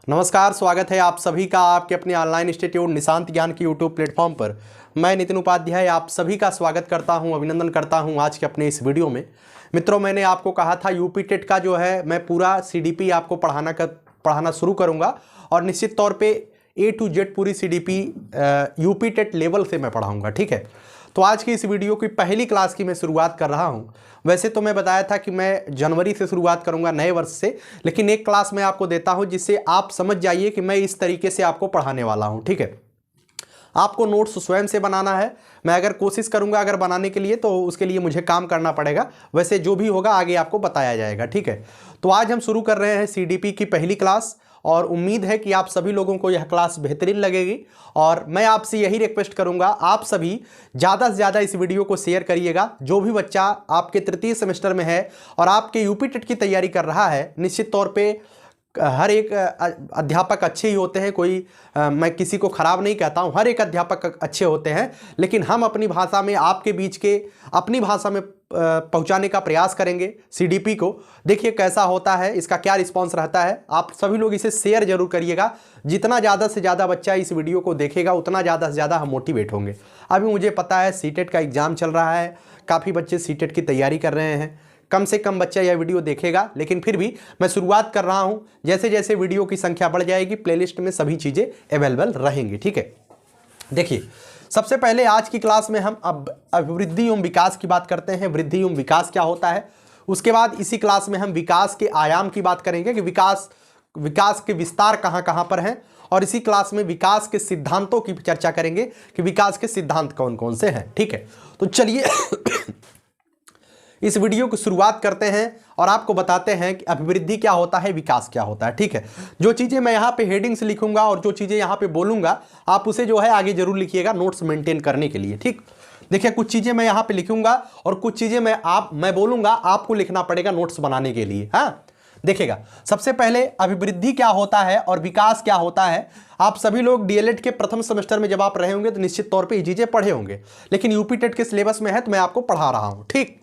नमस्कार, स्वागत है आप सभी का आपके अपने ऑनलाइन इंस्टीट्यूट निशांत ज्ञान की यूट्यूब प्लेटफॉर्म पर। मैं नितिन उपाध्याय आप सभी का स्वागत करता हूं, अभिनंदन करता हूं आज के अपने इस वीडियो में। मित्रों, मैंने आपको कहा था यूपी टेट का जो है मैं पूरा सीडीपी आपको पढ़ाना शुरू करूंगा और निश्चित तौर पे A to Z पूरी सीडीपी यूपी टेट लेवल से मैं पढ़ाऊँगा। ठीक है, तो आज की इस वीडियो की पहली क्लास की मैं शुरुआत कर रहा हूं। वैसे तो मैं बताया था कि मैं जनवरी से शुरुआत करूंगा नए वर्ष से, लेकिन एक क्लास मैं आपको देता हूं जिससे आप समझ जाइए कि मैं इस तरीके से आपको पढ़ाने वाला हूं। ठीक है, आपको नोट्स स्वयं से बनाना है। मैं अगर कोशिश करूंगा अगर बनाने के लिए तो उसके लिए मुझे काम करना पड़ेगा, वैसे जो भी होगा आगे आपको बताया जाएगा। ठीक है, तो आज हम शुरू कर रहे हैं सीडीपी की पहली क्लास और उम्मीद है कि आप सभी लोगों को यह क्लास बेहतरीन लगेगी। और मैं आपसे यही रिक्वेस्ट करूंगा, आप सभी ज़्यादा से ज़्यादा इस वीडियो को शेयर करिएगा। जो भी बच्चा आपके तृतीय सेमेस्टर में है और आपके यूपी टेट की तैयारी कर रहा है, निश्चित तौर पे हर एक अध्यापक अच्छे ही होते हैं, कोई मैं किसी को ख़राब नहीं कहता हूं, हर एक अध्यापक अच्छे होते हैं, लेकिन हम अपनी भाषा में आपके बीच के अपनी भाषा में पहुंचाने का प्रयास करेंगे सीडीपी को। देखिए कैसा होता है, इसका क्या रिस्पांस रहता है। आप सभी लोग इसे शेयर जरूर करिएगा। जितना ज़्यादा से ज़्यादा बच्चा इस वीडियो को देखेगा उतना ज़्यादा से ज़्यादा हम मोटिवेट होंगे। अभी मुझे पता है सीटेट का एग्ज़ाम चल रहा है, काफ़ी बच्चे सीटेट की तैयारी कर रहे हैं, कम से कम बच्चा यह वीडियो देखेगा, लेकिन फिर भी मैं शुरुआत कर रहा हूं। जैसे जैसे वीडियो की संख्या बढ़ जाएगी प्लेलिस्ट में सभी चीज़ें अवेलेबल रहेंगी। ठीक है, देखिए सबसे पहले आज की क्लास में हम अब अभिवृद्धि एवं विकास की बात करते हैं। वृद्धि एवं विकास क्या होता है, उसके बाद इसी क्लास में हम विकास के आयाम की बात करेंगे कि विकास के विस्तार कहाँ कहाँ पर हैं, और इसी क्लास में विकास के सिद्धांतों की चर्चा करेंगे कि विकास के सिद्धांत कौन कौन से हैं। ठीक है, तो चलिए इस वीडियो की शुरुआत करते हैं और आपको बताते हैं कि अभिवृद्धि क्या होता है, विकास क्या होता है। ठीक है, जो चीज़ें मैं यहाँ पे हेडिंग से लिखूंगा और जो चीज़ें यहाँ पे बोलूँगा आप उसे जो है आगे जरूर लिखिएगा नोट्स मेंटेन करने के लिए। ठीक, देखिए कुछ चीज़ें मैं यहाँ पे लिखूंगा और कुछ चीज़ें मैं बोलूँगा, आपको लिखना पड़ेगा नोट्स बनाने के लिए। हाँ, देखिएगा सबसे पहले अभिवृद्धि क्या होता है और विकास क्या होता है। आप सभी लोग डीएलएड के प्रथम सेमेस्टर में जब आप रहे होंगे तो निश्चित तौर पर ये चीज़ें पढ़े होंगे, लेकिन यूपी टेट के सिलेबस में है तो मैं आपको पढ़ा रहा हूँ। ठीक,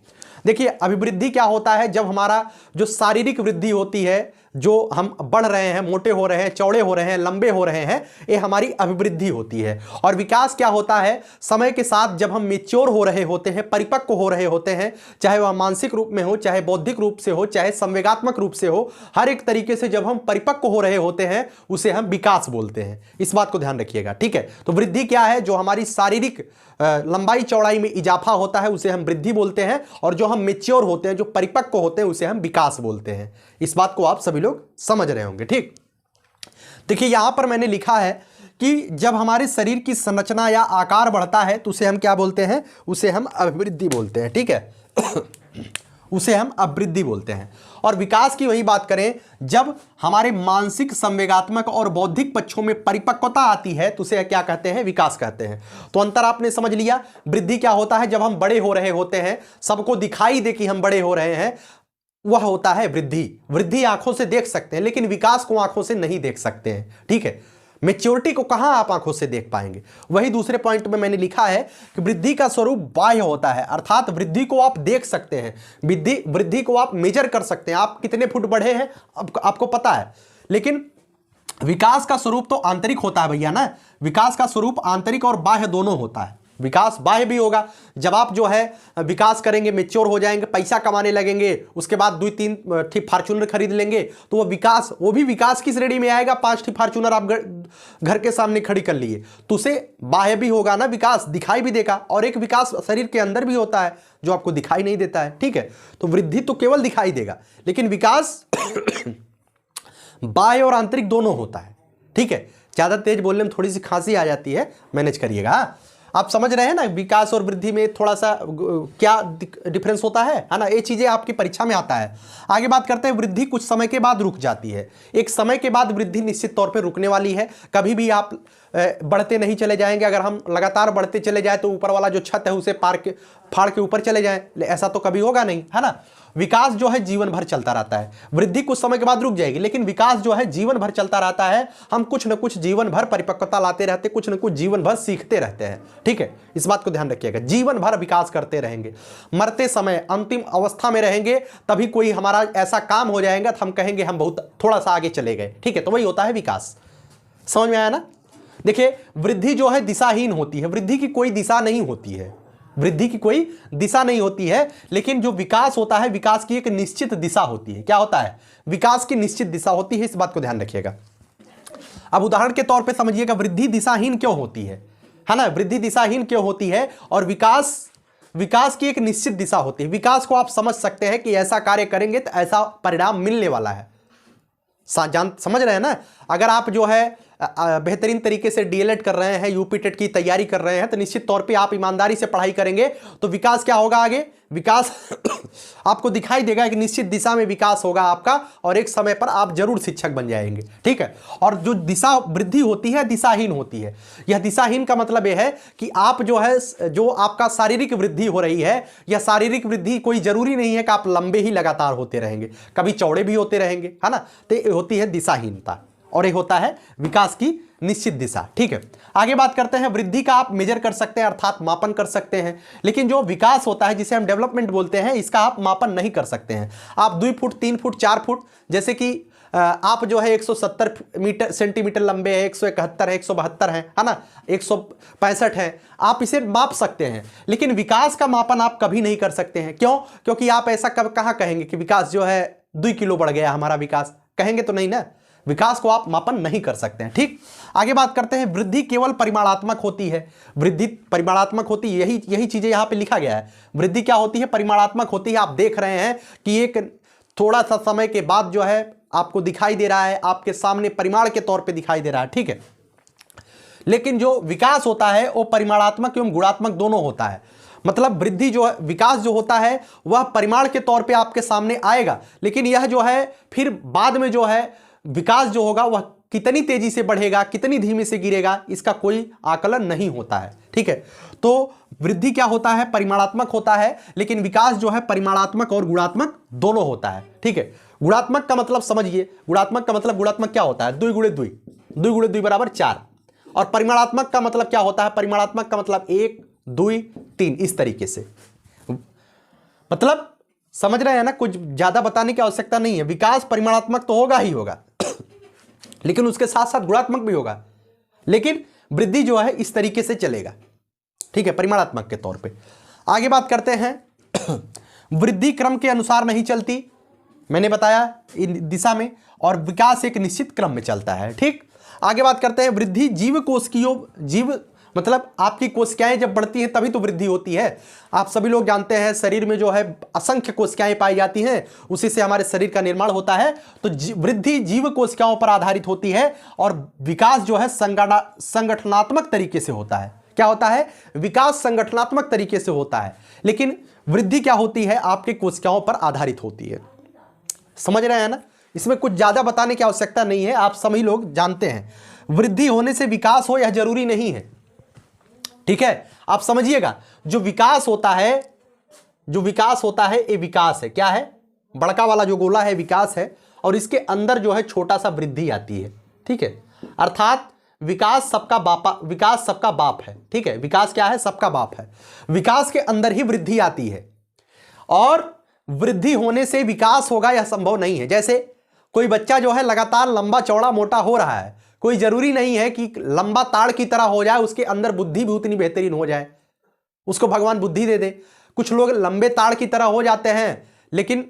देखिए अभिवृद्धि क्या होता है, जब हमारा जो शारीरिक वृद्धि होती है, जो हम बढ़ रहे हैं, मोटे हो रहे हैं, चौड़े हो रहे हैं, लंबे हो रहे हैं, ये हमारी अभिवृद्धि होती है। और विकास क्या होता है, समय के साथ जब हम मैच्योर हो रहे होते हैं, परिपक्व हो रहे होते हैं, चाहे वह मानसिक रूप में हो, चाहे बौद्धिक रूप से हो, चाहे संवेगात्मक रूप से हो, हर एक तरीके से जब हम परिपक्व हो रहे होते हैं उसे हम विकास बोलते हैं। इस बात को ध्यान रखिएगा। ठीक है, तो वृद्धि क्या है, जो हमारी शारीरिक लंबाई चौड़ाई में इजाफा होता है उसे हम वृद्धि बोलते हैं, और जो हम मैच्योर होते हैं, जो परिपक्व होते हैं, उसे हम विकास बोलते हैं। इस बात को आप सभी लोग समझ रहे होंगे। ठीक, देखिए यहां पर मैंने लिखा है कि जब हमारे शरीर की संरचना या आकार बढ़ता है तो उसे हम क्या बोलते हैं, उसे हम अभिवृद्धि बोलते हैं। ठीक है उसे हम अभिवृद्धि बोलते हैं। और विकास की वही बात करें, जब हमारे मानसिक, संवेगात्मक और बौद्धिक पक्षों में परिपक्वता आती है तो उसे क्या कहते हैं, विकास कहते हैं। तो अंतर आपने समझ लिया। वृद्धि क्या होता है, जब हम बड़े हो रहे होते हैं, सबको दिखाई दे कि हम बड़े हो रहे हैं, वह होता है वृद्धि। वृद्धि आंखों से देख सकते हैं लेकिन विकास को आंखों से नहीं देख सकते हैं। ठीक है, मैच्योरिटी को कहां आप आंखों से देख पाएंगे। वही दूसरे पॉइंट में मैंने लिखा है कि वृद्धि का स्वरूप बाह्य होता है, अर्थात वृद्धि को आप देख सकते हैं, वृद्धि को आप मेजर कर सकते हैं, आप कितने फुट बढ़े हैं आपको पता है। लेकिन विकास का स्वरूप तो आंतरिक होता है भैया ना, विकास का स्वरूप आंतरिक और बाह्य दोनों होता है। विकास बाह्य भी होगा, जब आप जो है विकास करेंगे, मैच्योर हो जाएंगे, पैसा कमाने लगेंगे, उसके बाद 2-3 फॉर्च्यूनर खरीद लेंगे तो वो भी विकास की श्रेणी में आएगा। 5 फॉर्च्यूनर आप घर के सामने खड़ी कर लिए तो उसे बाह्य भी होगा ना, विकास दिखाई भी देगा। और एक विकास शरीर के अंदर भी होता है जो आपको दिखाई नहीं देता है। ठीक है, तो वृद्धि तो केवल दिखाई देगा, लेकिन विकास बाह्य और आंतरिक दोनों होता है। ठीक है, ज्यादा तेज बोलने में थोड़ी सी खांसी आ जाती है, मैनेज करिएगा। आप समझ रहे हैं ना, विकास और वृद्धि में थोड़ा सा क्या डिफरेंस होता है ना, ये चीजें आपकी परीक्षा में आता है। आगे बात करते हैं, वृद्धि कुछ समय के बाद रुक जाती है। एक समय के बाद वृद्धि निश्चित तौर पे रुकने वाली है, कभी भी आप बढ़ते नहीं चले जाएंगे। अगर हम लगातार बढ़ते चले जाए तो ऊपर वाला जो छत है उसे फाड़ के ऊपर चले जाएं, ऐसा तो कभी होगा नहीं, है ना। विकास जो है जीवन भर चलता रहता है। वृद्धि कुछ समय के बाद रुक जाएगी, लेकिन विकास जो है जीवन भर चलता रहता है। हम कुछ न कुछ जीवन भर परिपक्वता लाते रहते, कुछ न कुछ जीवन भर सीखते रहते हैं। ठीक है, इस बात को ध्यान रखिएगा, जीवन भर विकास करते रहेंगे। मरते समय अंतिम अवस्था में रहेंगे तभी कोई हमारा ऐसा काम हो जाएगा तो हम कहेंगे हम बहुत थोड़ा सा आगे चले गए। ठीक है, तो वही होता है विकास। समझ में आया ना? देखिए, वृद्धि जो है दिशाहीन होती है, वृद्धि की कोई दिशा नहीं होती है, वृद्धि की कोई दिशा नहीं होती है। लेकिन जो विकास होता है, विकास की एक निश्चित दिशा होती है। क्या होता है? विकास की निश्चित दिशा होती है, इस बात को ध्यान रखिएगा। अब उदाहरण के तौर पे समझिएगा, वृद्धि दिशाहीन क्यों होती है ना? वृद्धि दिशाहीन क्यों होती है? और विकास की एक निश्चित दिशा होती है। विकास को आप समझ सकते हैं कि ऐसा कार्य करेंगे तो ऐसा परिणाम मिलने वाला है। समझ रहे हैं ना? अगर आप जो है बेहतरीन तरीके से डीएलएड कर रहे हैं, यूपी टेट की तैयारी कर रहे हैं, तो निश्चित तौर पे आप ईमानदारी से पढ़ाई करेंगे तो विकास क्या होगा आगे? विकास आपको दिखाई देगा, एक निश्चित दिशा में विकास होगा आपका, और एक समय पर आप जरूर शिक्षक बन जाएंगे। ठीक है, और जो दिशा वृद्धि होती है दिशाहीन होती है। यह दिशाहीन का मतलब यह है कि आप जो है, जो आपका शारीरिक वृद्धि हो रही है, यह शारीरिक वृद्धि कोई जरूरी नहीं है कि आप लंबे ही लगातार होते रहेंगे, कभी चौड़े भी होते रहेंगे, है ना? तो ये होती है दिशाहीनता, और ये होता है विकास की निश्चित दिशा। ठीक है, आगे बात करते हैं। वृद्धि का आप मेजर कर सकते हैं, अर्थात मापन कर सकते हैं, लेकिन जो विकास होता है जिसे हम डेवलपमेंट बोलते हैं, इसका आप मापन नहीं कर सकते हैं। आप 2 फुट 3 फुट 4 फुट, जैसे कि आप जो है 170 सेंटीमीटर लंबे है, 171 है, 172 है ना, 165 है, आप इसे माप सकते हैं। लेकिन विकास का मापन आप कभी नहीं कर सकते हैं। क्यों? क्योंकि आप ऐसा कहाँ कहेंगे कि विकास जो है 2 किलो बढ़ गया हमारा विकास, कहेंगे तो नहीं ना। विकास को आप मापन नहीं कर सकते हैं। ठीक, आगे बात करते हैं। वृद्धि केवल परिमाणात्मक होती है। वृद्धि परिमाणात्मक होती है, यही चीजें यहां पे लिखा गया है। वृद्धि क्या होती है? परिमाणात्मक होती है। आप देख रहे हैं कि एक थोड़ा सा समय के बाद जो है आपको दिखाई दे रहा है, आपके सामने परिमाण के तौर पे दिखाई दे रहा है। ठीक है, लेकिन जो विकास होता है वो परिमाणात्मक एवं गुणात्मक दोनों होता है। मतलब वृद्धि जो है, विकास जो होता है वह परिमाण के तौर पे आपके सामने आएगा, लेकिन यह जो है फिर बाद में जो है विकास जो होगा वह कितनी तेजी से बढ़ेगा, कितनी धीमे से गिरेगा, इसका कोई आकलन नहीं होता है। ठीक है, तो वृद्धि क्या होता है? परिमाणात्मक होता है, लेकिन विकास जो है परिमाणात्मक और गुणात्मक दोनों होता है। ठीक है, गुणात्मक का मतलब समझिए, गुणात्मक का मतलब, गुणात्मक क्या होता है? 2 गुणे 2, 2 गुणे 2 बराबर 4। और परिमाणात्मक का मतलब क्या होता है? परिमाणात्मक का मतलब 1 2 3, इस तरीके से। मतलब समझ रहे हैं ना? कुछ ज्यादा बताने की आवश्यकता नहीं है। विकास परिमाणात्मक तो होगा ही होगा, लेकिन उसके साथ साथ गुणात्मक भी होगा, लेकिन वृद्धि जो है इस तरीके से चलेगा। ठीक है, परिमाणात्मक के तौर पे। आगे बात करते हैं। वृद्धि क्रम के अनुसार नहीं चलती, मैंने बताया इन दिशा में, और विकास एक निश्चित क्रम में चलता है। ठीक, आगे बात करते हैं। वृद्धि जीव जीव मतलब आपकी कोशिकाएं जब बढ़ती हैं तभी तो वृद्धि होती है। आप सभी लोग जानते हैं शरीर में जो है असंख्य कोशिकाएं पाई जाती हैं, उसी से हमारे शरीर का निर्माण होता है। तो वृद्धि जीव कोशिकाओं पर आधारित होती है, और विकास जो है संगठनात्मक तरीके से होता है। क्या होता है? विकास संगठनात्मक तरीके से होता है, लेकिन वृद्धि क्या होती है? आपके कोशिकाओं पर आधारित होती है। समझ रहे हैं ना? इसमें कुछ ज्यादा बताने की आवश्यकता नहीं है, आप सभी लोग जानते हैं। वृद्धि होने से विकास हो यह जरूरी नहीं है। ठीक है, आप समझिएगा, जो विकास होता है ये विकास है। क्या है? बड़का वाला जो गोला है विकास है, और इसके अंदर जो है छोटा सा वृद्धि आती है। ठीक है, अर्थात विकास सबका बाप है। ठीक है, विकास क्या है? सबका बाप है। विकास के अंदर ही वृद्धि आती है, और वृद्धि होने से विकास होगा यह संभव नहीं है। जैसे कोई बच्चा जो है लगातार लंबा चौड़ा मोटा हो रहा है, कोई जरूरी नहीं है कि लंबा ताड़ की तरह हो जाए, उसके अंदर बुद्धि भी उतनी बेहतरीन हो जाए, उसको भगवान बुद्धि दे दे। कुछ लोग लंबे ताड़ की तरह हो जाते हैं, लेकिन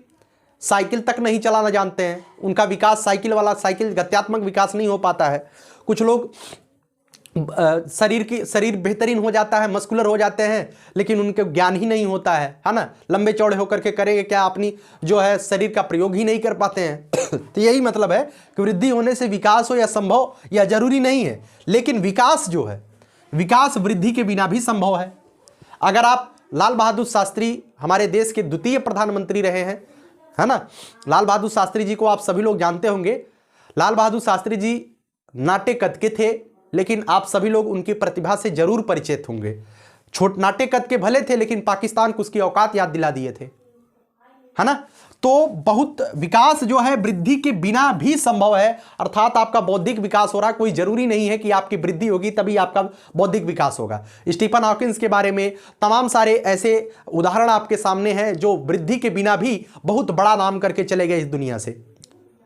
साइकिल तक नहीं चलाना जानते हैं, उनका विकास साइकिल गत्यात्मक विकास नहीं हो पाता है। कुछ लोग शरीर बेहतरीन हो जाता है, मस्कुलर हो जाते हैं, लेकिन उनके ज्ञान ही नहीं होता है ना? लंबे चौड़े होकर के करेंगे क्या? अपनी जो है शरीर का प्रयोग ही नहीं कर पाते हैं। तो यही मतलब है कि वृद्धि होने से विकास हो या संभव या जरूरी नहीं है, लेकिन विकास जो है, विकास वृद्धि के बिना भी संभव है। अगर आप लाल बहादुर शास्त्री हमारे देश के द्वितीय प्रधानमंत्री रहे हैं, है ना? लाल बहादुर शास्त्री जी को आप सभी लोग जानते होंगे। लाल बहादुर शास्त्री जी नाट्य कद के थे, लेकिन आप सभी लोग उनकी प्रतिभा से जरूर परिचित होंगे। नाट्य कद के भले थे, लेकिन पाकिस्तान को उसकी औकात याद दिला दिए थे। है ना। तो बहुत विकास जो है वृद्धि के बिना भी संभव है, अर्थात आपका बौद्धिक विकास हो रहा है, कोई जरूरी नहीं है कि आपकी वृद्धि होगी तभी आपका बौद्धिक विकास होगा। स्टीफन हॉकिंस के बारे में तमाम सारे ऐसे उदाहरण आपके सामने हैं जो वृद्धि के बिना भी बहुत बड़ा नाम करके चले गए इस दुनिया से,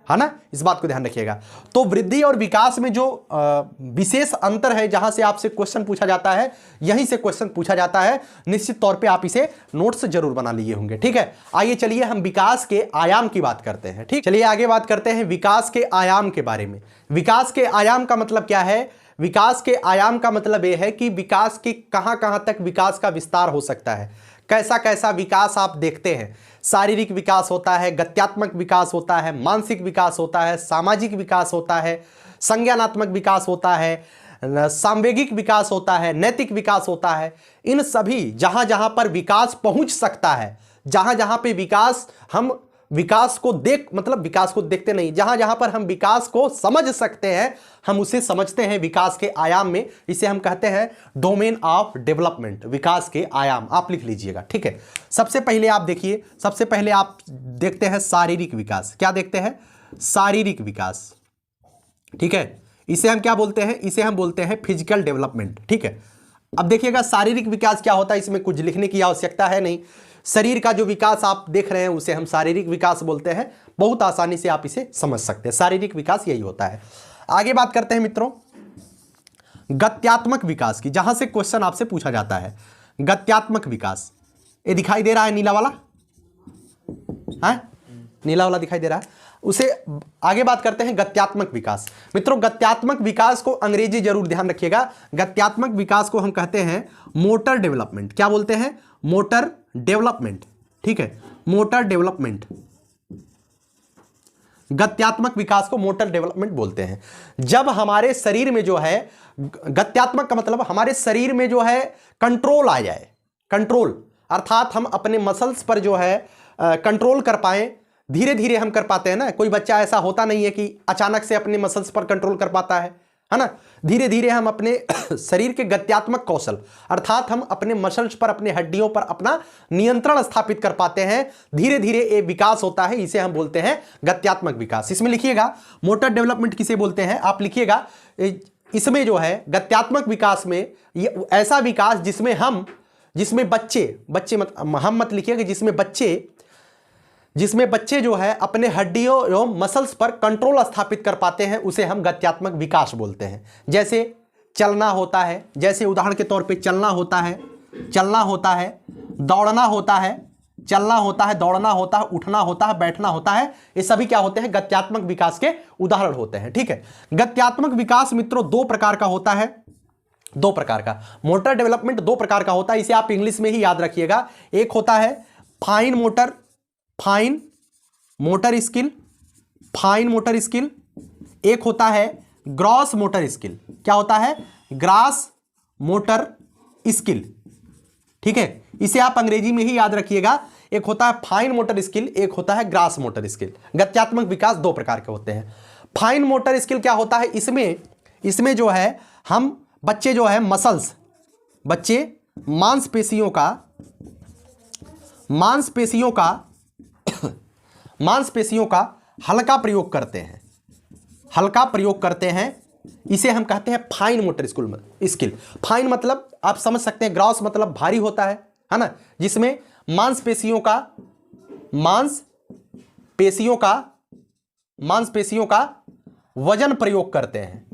है ना। इस बात को ध्यान रखिएगा। तो वृद्धि और विकास में जो विशेष अंतर है, जहां से आपसे क्वेश्चन पूछा जाता है, यहीं से क्वेश्चन पूछा जाता है। निश्चित तौर पे आप इसे नोट्स जरूर बना लिए होंगे, ठीक है। आइए चलिए हम विकास के आयाम की बात करते हैं, ठीक। चलिए आगे बात करते हैं विकास के आयाम के बारे में। विकास के आयाम का मतलब क्या है? विकास के आयाम का मतलब यह है कि विकास के कहां कहां तक विकास का विस्तार हो सकता है, कैसा कैसा विकास आप देखते हैं। शारीरिक विकास होता है, गत्यात्मक विकास होता है, मानसिक विकास होता है, सामाजिक विकास होता है, संज्ञानात्मक विकास होता है, सांवेगिक विकास होता है, नैतिक विकास होता है। इन सभी जहां जहां पर विकास पहुंच सकता है, जहां जहां पे विकास हम विकास को विकास को देखते नहीं, जहां जहां पर हम विकास को समझ सकते हैं हम उसे समझते हैं विकास के आयाम में। इसे हम कहते हैं डोमेन ऑफ डेवलपमेंट, विकास के आयाम। आप लिख लीजिएगा, ठीक है। सबसे पहले आप देखिए, सबसे पहले आप देखते हैं शारीरिक विकास। क्या देखते हैं? शारीरिक विकास, ठीक है। इसे हम क्या बोलते हैं? इसे हम बोलते हैं फिजिकल डेवलपमेंट, ठीक है। अब देखिएगा शारीरिक विकास क्या होता है, इसमें कुछ लिखने की आवश्यकता है नहीं। शरीर का जो विकास आप देख रहे हैं उसे हम शारीरिक विकास बोलते हैं। बहुत आसानी से आप इसे समझ सकते हैं। शारीरिक विकास यही होता है। आगे बात करते हैं मित्रों गत्यात्मक विकास की, जहां से क्वेश्चन आपसे पूछा जाता है। गत्यात्मक विकास, ये दिखाई दे रहा है नीला वाला, है नीला वाला दिखाई दे रहा है। उसे आगे बात करते हैं गत्यात्मक विकास। मित्रों गत्यात्मक विकास को अंग्रेजी जरूर ध्यान रखिएगा। गत्यात्मक विकास को हम कहते हैं मोटर डेवलपमेंट। क्या बोलते हैं? मोटर डेवलपमेंट, ठीक है। मोटर डेवलपमेंट, गत्यात्मक विकास को मोटर डेवलपमेंट बोलते हैं। जब हमारे शरीर में जो है, गत्यात्मक का मतलब हमारे शरीर में जो है कंट्रोल आ जाए, कंट्रोल अर्थात हम अपने मसल्स पर जो है कंट्रोल कर पाए। धीरे धीरे हम कर पाते हैं ना, कोई बच्चा ऐसा होता नहीं है कि अचानक से अपने मसल्स पर कंट्रोल कर पाता है ना। धीरे धीरे हम अपने शरीर के गत्यात्मक कौशल अर्थात हम अपने मसल्स पर, अपने हड्डियों पर अपना नियंत्रण स्थापित कर पाते हैं। धीरे धीरे ये विकास होता है, इसे हम बोलते हैं गत्यात्मक विकास। इसमें लिखिएगा मोटर डेवलपमेंट किसे बोलते हैं, आप लिखिएगा इसमें जो है गत्यात्मक विकास में ये ऐसा विकास जिसमें बच्चे हम मत लिखिएगा, जिसमें बच्चे जो है अपने हड्डियों एवं मसल्स पर कंट्रोल स्थापित कर पाते हैं, उसे हम गत्यात्मक विकास बोलते हैं। जैसे चलना होता है, जैसे उदाहरण के तौर पे चलना होता है, दौड़ना होता है, चलना होता है, दौड़ना होता है, उठना होता है, बैठना होता है। ये सभी क्या होते हैं? गत्यात्मक विकास के उदाहरण होते हैं, ठीक है। गत्यात्मक विकास मित्रों दो प्रकार का होता है, दो प्रकार का। मोटर डेवलपमेंट दो प्रकार का होता है, इसे आप इंग्लिश में ही याद रखिएगा। एक होता है फाइन मोटर स्किल, एक होता है ग्रॉस मोटर स्किल। क्या होता है? ग्रॉस मोटर स्किल, ठीक है। इसे आप अंग्रेजी में ही याद रखिएगा। एक होता है फाइन मोटर स्किल, एक होता है ग्रॉस मोटर स्किल। गत्यात्मक विकास दो प्रकार के होते हैं। फाइन मोटर स्किल क्या होता है? इसमें जो है हम बच्चे जो है मांसपेशियों का हल्का प्रयोग करते हैं, इसे हम कहते हैं फाइन मोटर स्किल। फाइन मतलब आप समझ सकते हैं, ग्रॉस मतलब भारी होता है ना, जिसमें मांसपेशियों का वजन प्रयोग करते हैं,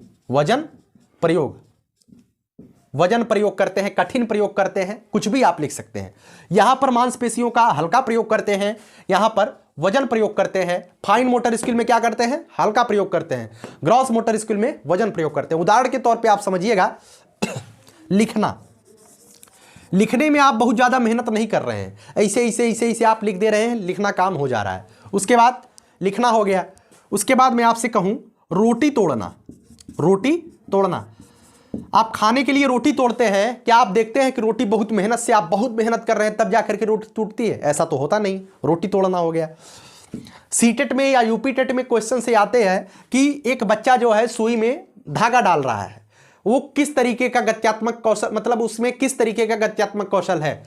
वजन प्रयोग करते हैं, कठिन प्रयोग करते हैं, कुछ भी आप लिख सकते हैं। यहां पर मांसपेशियों का हल्का प्रयोग करते हैं, यहां पर वजन प्रयोग करते हैं। फाइन मोटर स्किल में क्या करते हैं? हल्का प्रयोग करते हैं। ग्रॉस मोटर स्किल में वजन प्रयोग करते हैं। उदाहरण के तौर पे आप समझिएगा, लिखने में आप बहुत ज्यादा मेहनत नहीं कर रहे हैं, ऐसे आप लिख दे रहे हैं, लिखना काम हो जा रहा है। उसके बाद लिखना हो गया। उसके बाद मैं आपसे कहूं रोटी तोड़ना, आप खाने के लिए रोटी तोड़ते हैं, क्या आप देखते हैं कि रोटी बहुत मेहनत कर रहे हैं तब जाकर के रोटी टूटती है? ऐसा तो होता नहीं। रोटी तोड़ना हो गया। सीटेट में या यूपी टेट में क्वेश्चन से आते हैं कि एक बच्चा जो है सुई में धागा डाल रहा है, वो किस तरीके का गत्यात्मक कौशल, मतलब उसमें किस तरीके का गत्यात्मक कौशल है,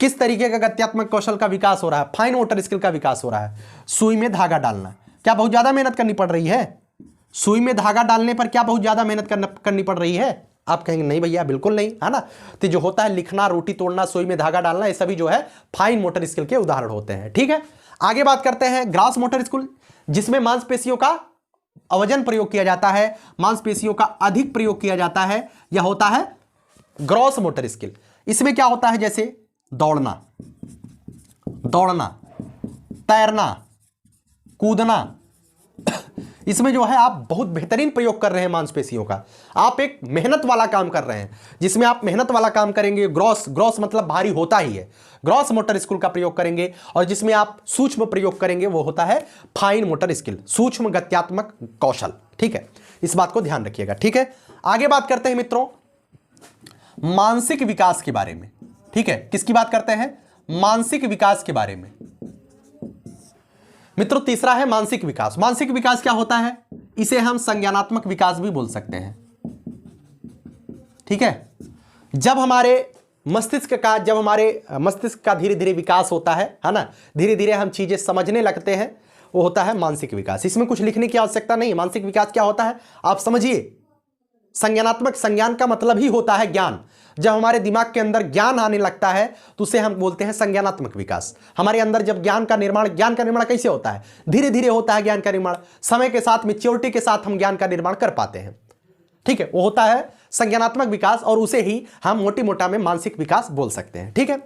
किस तरीके का गत्यात्मक कौशल का विकास हो रहा है? फाइन मोटर स्किल का विकास हो रहा है। सुई में धागा डालना, क्या बहुत ज्यादा मेहनत करनी पड़ रही है? सुई में धागा डालने पर क्या बहुत ज्यादा मेहनत करनी पड़ रही है? आप कहेंगे नहीं भैया बिल्कुल नहीं, है ना। तो जो होता है लिखना, रोटी तोड़ना, सुई में धागा डालना, ये सभी जो है फाइन मोटर स्किल के उदाहरण होते हैं। ठीक है, आगे बात करते हैं ग्रॉस मोटर स्किल, जिसमें मांसपेशियों का अवजन प्रयोग किया जाता है, मांसपेशियों का अधिक प्रयोग किया जाता है, यह होता है ग्रॉस मोटर स्किल। इसमें क्या होता है, जैसे दौड़ना, तैरना, कूदना, इसमें जो है आप बहुत बेहतरीन प्रयोग कर रहे हैं मांसपेशियों का। आप एक मेहनत वाला काम कर रहे हैं, जिसमें आप मेहनत वाला काम करेंगे, ग्रॉस मतलब भारी होता ही है, ग्रॉस मोटर स्किल का प्रयोग करेंगे। और जिसमें आप सूक्ष्म प्रयोग करेंगे वो होता है फाइन मोटर स्किल, सूक्ष्म गत्यात्मक कौशल। ठीक है, इस बात को ध्यान रखिएगा। ठीक है, आगे बात करते हैं मित्रों मानसिक विकास के बारे में। ठीक है, किसकी बात करते हैं? मानसिक विकास के बारे में। मित्रों तीसरा है मानसिक विकास। मानसिक विकास क्या होता है? इसे हम संज्ञानात्मक विकास भी बोल सकते हैं। ठीक है, जब हमारे मस्तिष्क का धीरे धीरे विकास होता है ना, धीरे धीरे हम चीजें समझने लगते हैं, वो होता है मानसिक विकास। इसमें कुछ लिखने की आवश्यकता नहीं। मानसिक विकास क्या होता है आप समझिए। संज्ञानात्मक, संज्ञान का मतलब ही होता है ज्ञान। जब हमारे दिमाग के अंदर ज्ञान आने लगता है तो उसे हम बोलते हैं संज्ञानात्मक विकास। हमारे अंदर जब ज्ञान का निर्माण कैसे होता है? धीरे धीरे होता है ज्ञान का निर्माण, समय के साथ, मैच्योरिटी के साथ हम ज्ञान का निर्माण कर पाते हैं। ठीक है, वो होता है संज्ञानात्मक विकास, और उसे ही हम मोटी मोटा में मानसिक विकास बोल सकते हैं। ठीक है,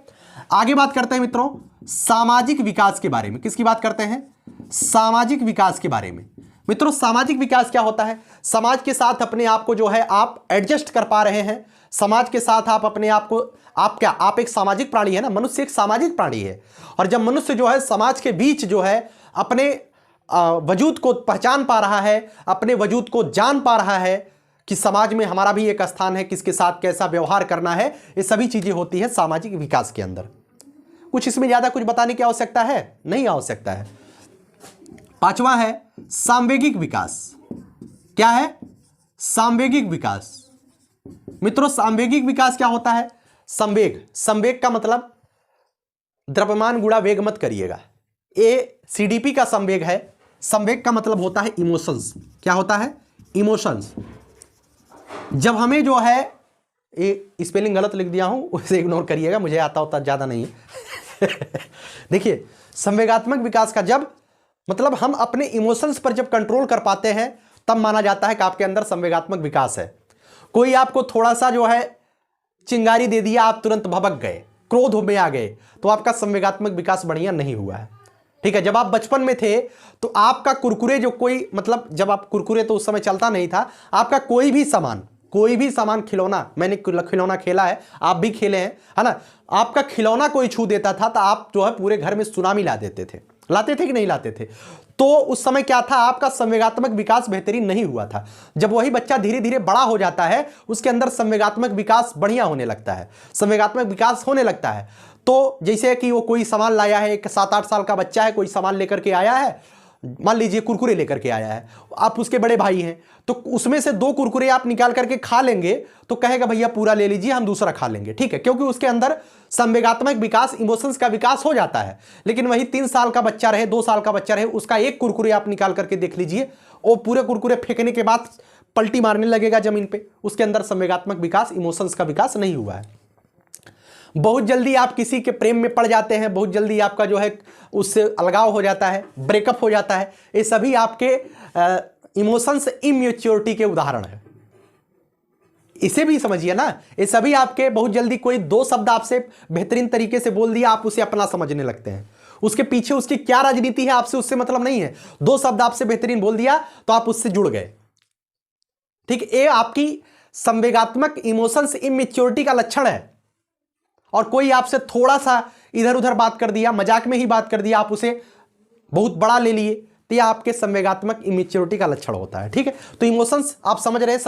आगे बात करते हैं मित्रों सामाजिक विकास के बारे में। किसकी बात करते हैं? सामाजिक विकास के बारे में। मित्रों सामाजिक विकास क्या होता है? समाज के साथ अपने आप को जो है आप एडजस्ट कर पा रहे हैं, समाज के साथ आप अपने आप को, आप एक सामाजिक प्राणी है ना, मनुष्य एक सामाजिक प्राणी है। और जब मनुष्य जो है समाज के बीच जो है अपने वजूद को पहचान पा रहा है, अपने वजूद को जान पा रहा है कि समाज में हमारा भी एक स्थान है, किसके साथ कैसा व्यवहार करना है, ये सभी चीजें होती है सामाजिक विकास के अंदर। कुछ इसमें ज्यादा कुछ बताने की आवश्यकता है? नहीं आवश्यकता है। पांचवा है सांवेगिक विकास। क्या है? सांवेगिक विकास। मित्रों सांवेगिक विकास क्या होता है? संवेग का मतलब द्रव्यमान गुणा वेग मत करिएगा, ये सीडीपी का संवेग है। संवेग का मतलब होता है इमोशंस। क्या होता है? इमोशंस। जब हमें जो है, ये स्पेलिंग गलत लिख दिया हूं, उसे इग्नोर करिएगा, मुझे आता होता ज्यादा नहीं है। देखिए संवेगात्मक विकास का जब मतलब हम अपने इमोशंस पर जब कंट्रोल कर पाते हैं तब माना जाता है कि आपके अंदर संवेगात्मक विकास है। कोई आपको थोड़ा सा जो है चिंगारी दे दिया, आप तुरंत भभक गए, क्रोध में आ गए, तो आपका संवेगात्मक विकास बढ़िया नहीं हुआ है। ठीक है, जब आप बचपन में थे तो आपका कुरकुरे जो कोई मतलब जब आप कुरकुरे तो उस समय चलता नहीं था, आपका कोई भी सामान खिलौना, मैंने खिलौना खेला है, आप भी खेले हैं, है ना। आपका खिलौना कोई छू देता था तो आप जो है पूरे घर में सुनामी लाते थे कि नहीं लाते थे? तो उस समय क्या था, आपका संवेगात्मक विकास बेहतरीन नहीं हुआ था। जब वही बच्चा धीरे धीरे बड़ा हो जाता है, उसके अंदर संवेगात्मक विकास बढ़िया होने लगता है, संवेगात्मक विकास होने लगता है। तो जैसे कि वो कोई सामान लाया है, एक 7-8 साल का बच्चा है, कोई सामान लेकर के आया है, मान लीजिए कुरकुरे लेकर के आया है, आप उसके बड़े भाई हैं, तो उसमें से 2 कुरकुरे आप निकाल करके खा लेंगे तो कहेगा भैया पूरा ले लीजिए, हम दूसरा खा लेंगे। ठीक है, क्योंकि उसके अंदर संवेगात्मक विकास, इमोशंस का विकास हो जाता है। लेकिन वही 3 साल का बच्चा रहे, 2 साल का बच्चा रहे, उसका एक कुरकुरे आप निकाल करके देख लीजिए, वो पूरे कुरकुरे फेंकने के बाद पलटी मारने लगेगा जमीन पे, उसके अंदर संवेगात्मक विकास, इमोशंस का विकास नहीं हुआ है। बहुत जल्दी आप किसी के प्रेम में पड़ जाते हैं, बहुत जल्दी आपका जो है उससे अलगाव हो जाता है, ब्रेकअप हो जाता है, ये सभी आपके इमोशंस इमैच्योरिटी के उदाहरण है। इसे भी समझिए ना, ये सभी आपके बहुत जल्दी कोई 2 शब्द आपसे बेहतरीन तरीके से बोल दिया, आप उसे अपना समझने लगते हैं, उसके पीछे उसकी क्या राजनीति है आपसे उससे मतलब नहीं है। 2 शब्द आपसे बेहतरीन बोल दिया तो आप उससे जुड़ गए। ठीक, ये आपकी संवेगात्मक इमोशंस इमैच्योरिटी का लक्षण है। और कोई आपसे थोड़ा सा इधर उधर बात कर दिया, मजाक में ही बात कर दिया, आप उसे बहुत बड़ा ले लिए, तो यह आपके संवेगात्मक इमैच्योरिटी का लक्षण होता है। ठीक है, तो इमोशंस आप समझ रहे हैं,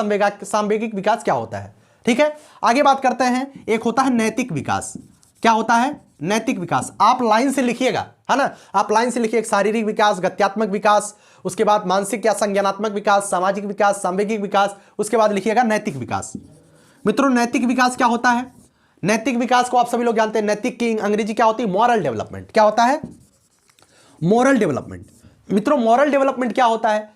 सांवेगिक विकास क्या होता है। ठीक है, आगे बात करते हैं, एक होता है नैतिक विकास। क्या होता है? नैतिक विकास। आप लाइन से लिखिएगा, है ना, आप लाइन से लिखिए, शारीरिक विकास, गत्यात्मक विकास, उसके बाद मानसिक या संज्ञानात्मक विकास, सामाजिक विकास, सांवेगिक विकास, उसके बाद लिखिएगा नैतिक विकास। मित्रों नैतिक विकास क्या होता है? नैतिक विकास को आप सभी लोग जानते हैं, नैतिक की अंग्रेजी क्या होती है? Moral development. क्या होता है? Moral development. मित्रों मॉरल डेवलपमेंट क्या होता है?